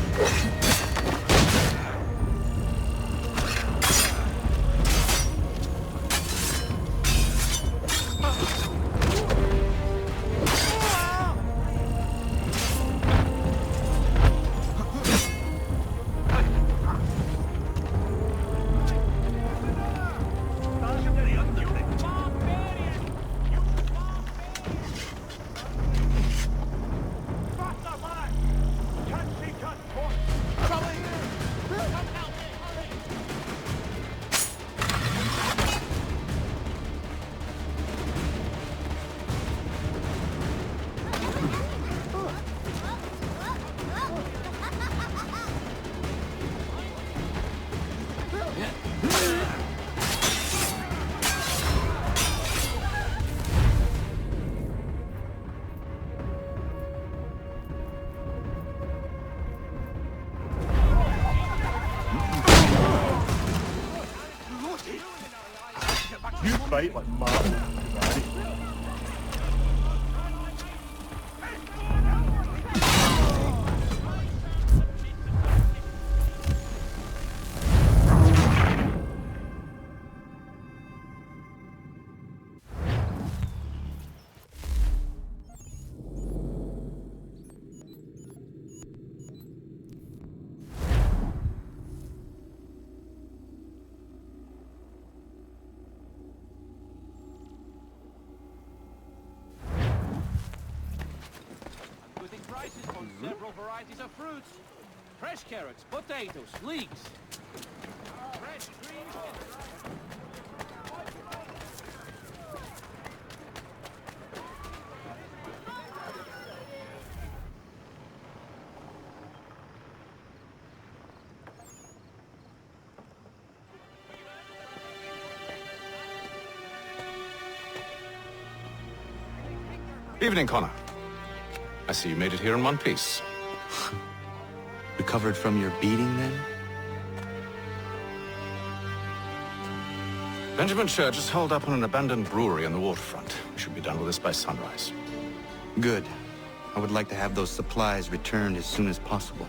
You fight like marbles, right? Prices on several varieties of fruits. Fresh carrots, potatoes, leeks. Fresh greens. Evening, Connor. I see you made it here in one piece. Recovered from your beating, then? Benjamin Church is held up on an abandoned brewery on the waterfront. We should be done with this by sunrise. Good. I would like to have those supplies returned as soon as possible.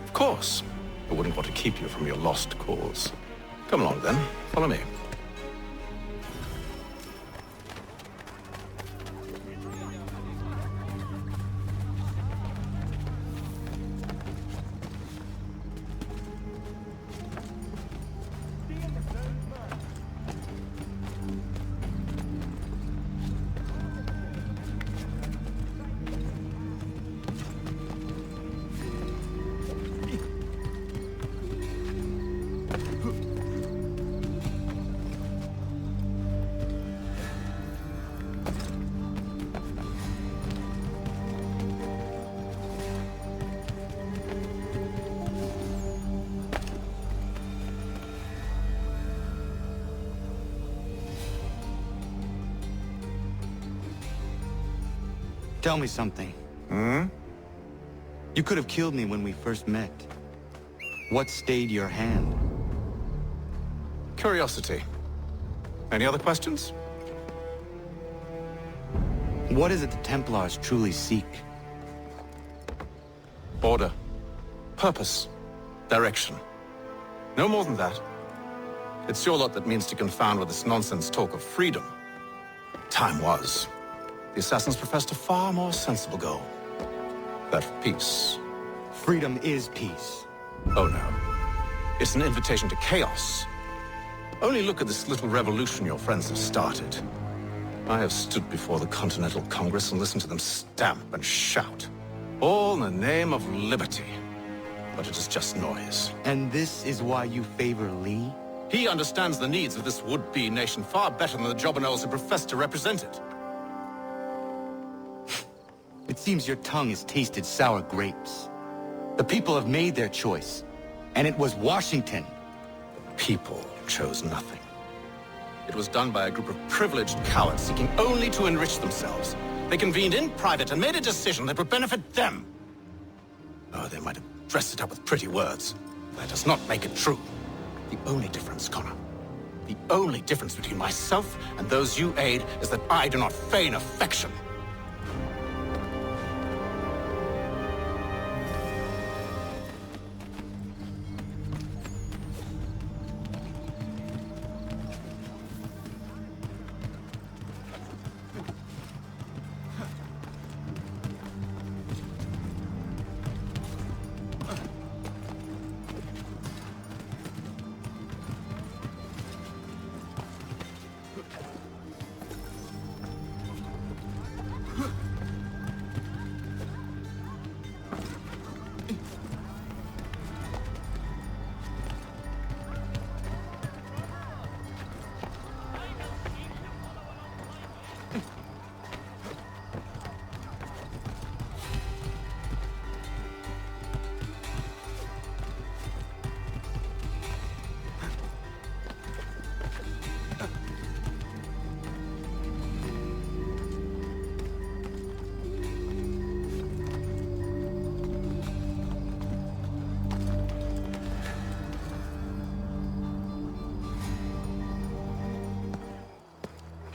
Of course. I wouldn't want to keep you from your lost cause. Come along, then. Follow me. Tell me something. Hmm? You could have killed me when we first met. What stayed your hand? Curiosity. Any other questions? What is it the Templars truly seek? Order. Purpose. Direction. No more than that. It's your lot that means to confound with this nonsense talk of freedom. Time was. The assassins professed a far more sensible goal. That of peace. Freedom is peace. Oh no. It's an invitation to chaos. Only look at this little revolution your friends have started. I have stood before the Continental Congress and listened to them stamp and shout. All in the name of liberty. But it is just noise. And this is why you favor Lee? He understands the needs of this would-be nation far better than the jobberknolls who profess to represent it. It seems your tongue has tasted sour grapes. The people have made their choice, and it was Washington. The people chose nothing. It was done by a group of privileged cowards seeking only to enrich themselves. They convened in private and made a decision that would benefit them. Oh, they might have dressed it up with pretty words. That does not make it true. The only difference, Connor, the only difference between myself and those you aid is that I do not feign affection.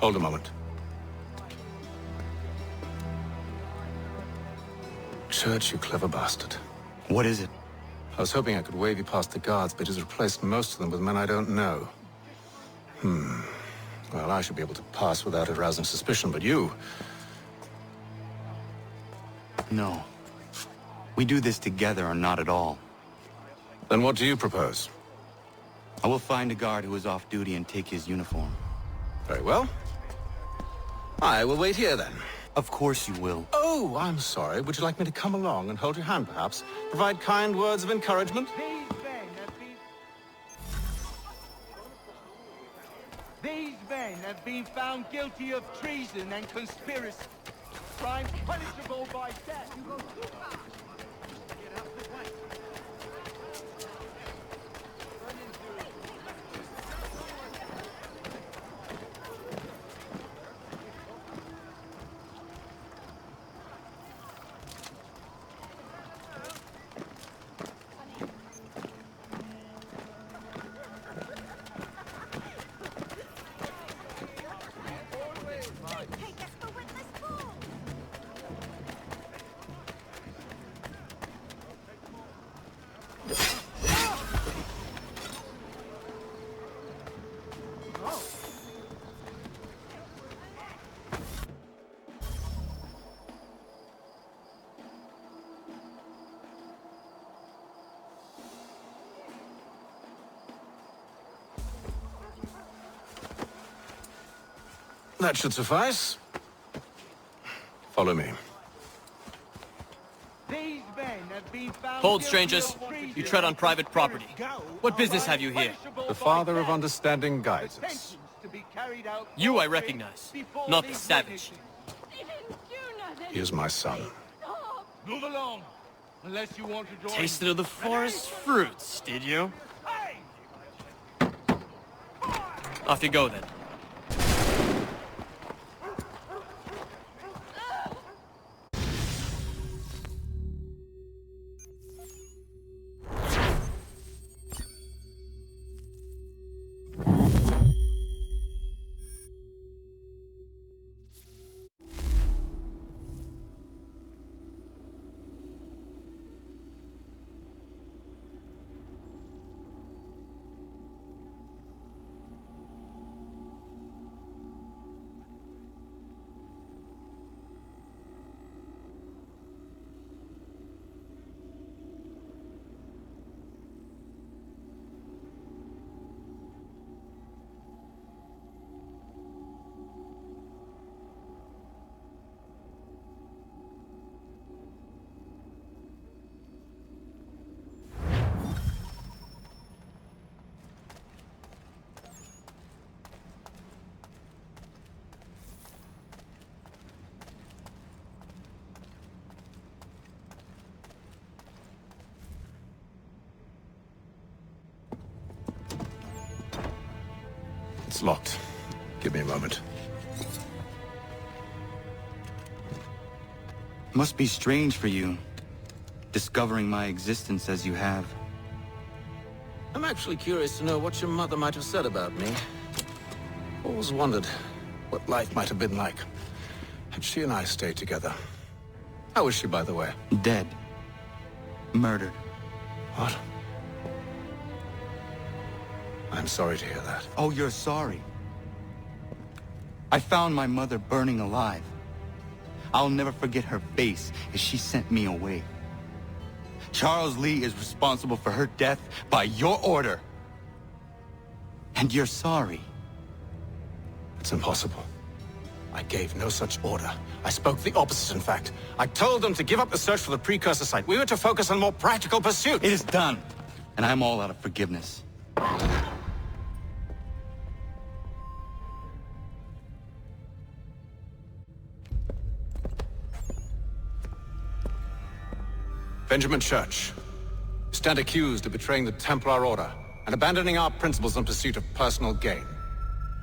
Hold a moment. Church, you clever bastard. What is it? I was hoping I could wave you past the guards, but he's replaced most of them with men I don't know. Well, I should be able to pass without arousing suspicion, but you... No. We do this together or not at all. Then what do you propose? I will find a guard who is off duty and take his uniform. Very well. I will wait here, then. Of course you will. Oh, I'm sorry. Would you like me to come along and hold your hand, perhaps? Provide kind words of encouragement? These men have been found guilty of treason and conspiracy. Crimes punishable by death. That should suffice. Follow me. These men have been found Hold, guilty strangers. of treason You tread on and private property. What business have you here? The father of understanding guides us. to be carried out You I recognize, not the savage. He is my son. Move along, unless you want to join. Tasted of the forest fruits, did you? Off you go then. It's locked. Give me a moment. Must be strange for you, discovering my existence as you have. I'm actually curious to know what your mother might have said about me. Always wondered what life might have been like had she and I stayed together. How is she, by the way? Dead. Murdered. What? I'm sorry to hear that. Oh, you're sorry. I found my mother burning alive. I'll never forget her face as she sent me away. Charles Lee is responsible for her death by your order. And you're sorry. It's impossible. I gave no such order. I spoke the opposite, in fact. I told them to give up the search for the precursor site. We were to focus on more practical pursuits. It is done. And I'm all out of forgiveness. Benjamin Church, you stand accused of betraying the Templar Order and abandoning our principles in pursuit of personal gain.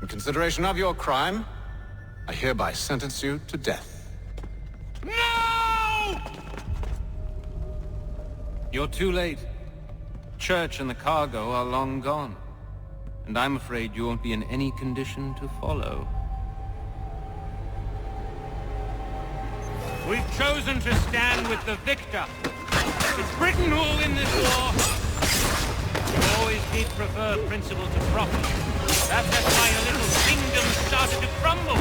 In consideration of your crime, I hereby sentence you to death. No! You're too late. Church and the cargo are long gone. And I'm afraid you won't be in any condition to follow. We've chosen to stand with the victor. It's Britain who will win this war. We always did prefer principle to profit. That's why a little kingdom started to crumble.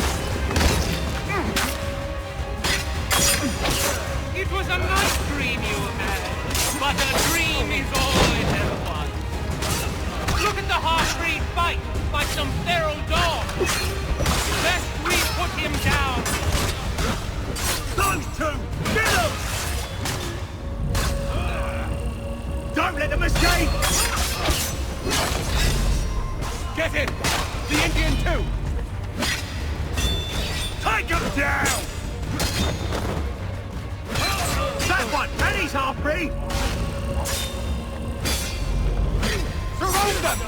It was a nice dream you had, but a dream is all it ever was. Look at the half-breed fight like some feral dog. Best we put him down. Those two! Get them! Don't let them escape! Get him! The Indian too! Take him down! That one! And he's half-breed! Surround them!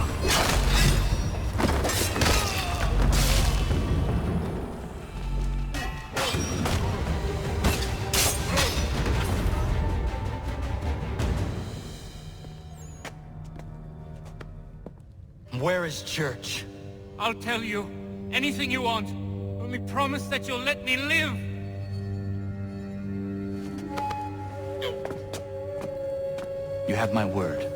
Where is Church? I'll tell you. Anything you want. Only promise that you'll let me live. You have my word.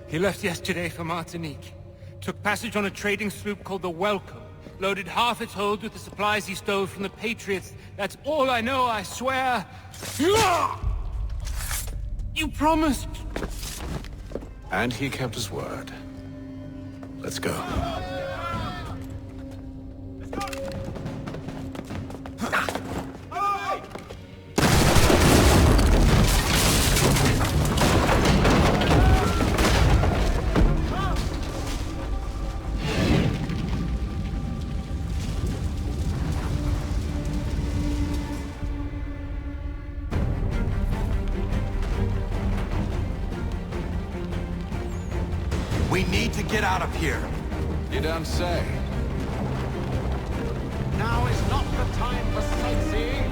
He left yesterday for Martinique. Took passage on a trading sloop called the Welcome. Loaded half its hold with the supplies he stole from the Patriots. That's all I know, I swear. You promised. And he kept his word. Let's go. We need to get out of here. You don't say. Now is not the time for sightseeing.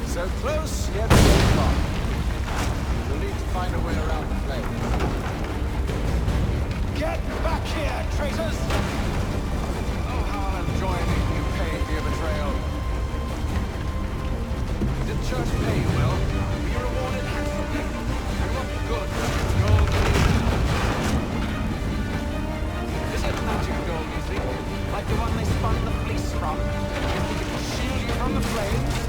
So close, yet so far. We'll need to find a way around the flames. Get back here, traitors! Oh, how I'll enjoy making you pay for your betrayal. Did church pay you well? Were you rewarded handsomely? And what good does gold do? Is it magic gold, you think? Like the one they spun the fleece from? You think it will shield you from the flames?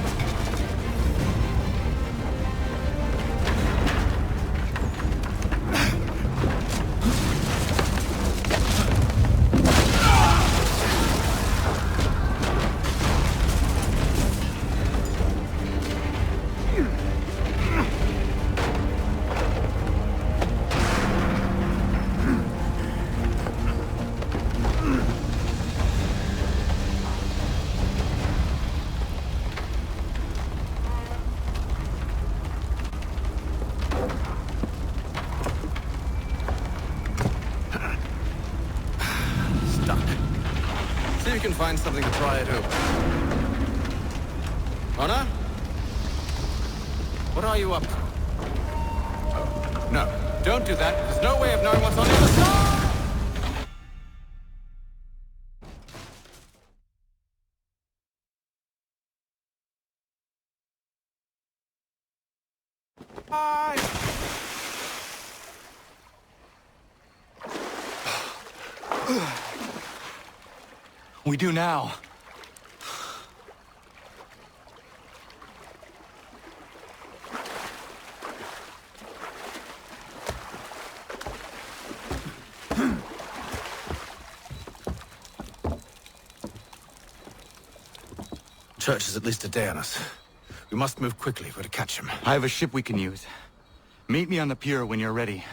See if you can find something to pry it open. Honor? What are you up to? Oh, no. Don't do that. There's no way of knowing what's on the other side! We do now. Church is at least a day on us. We must move quickly if we're to catch him. I have a ship we can use. Meet me on the pier when you're ready.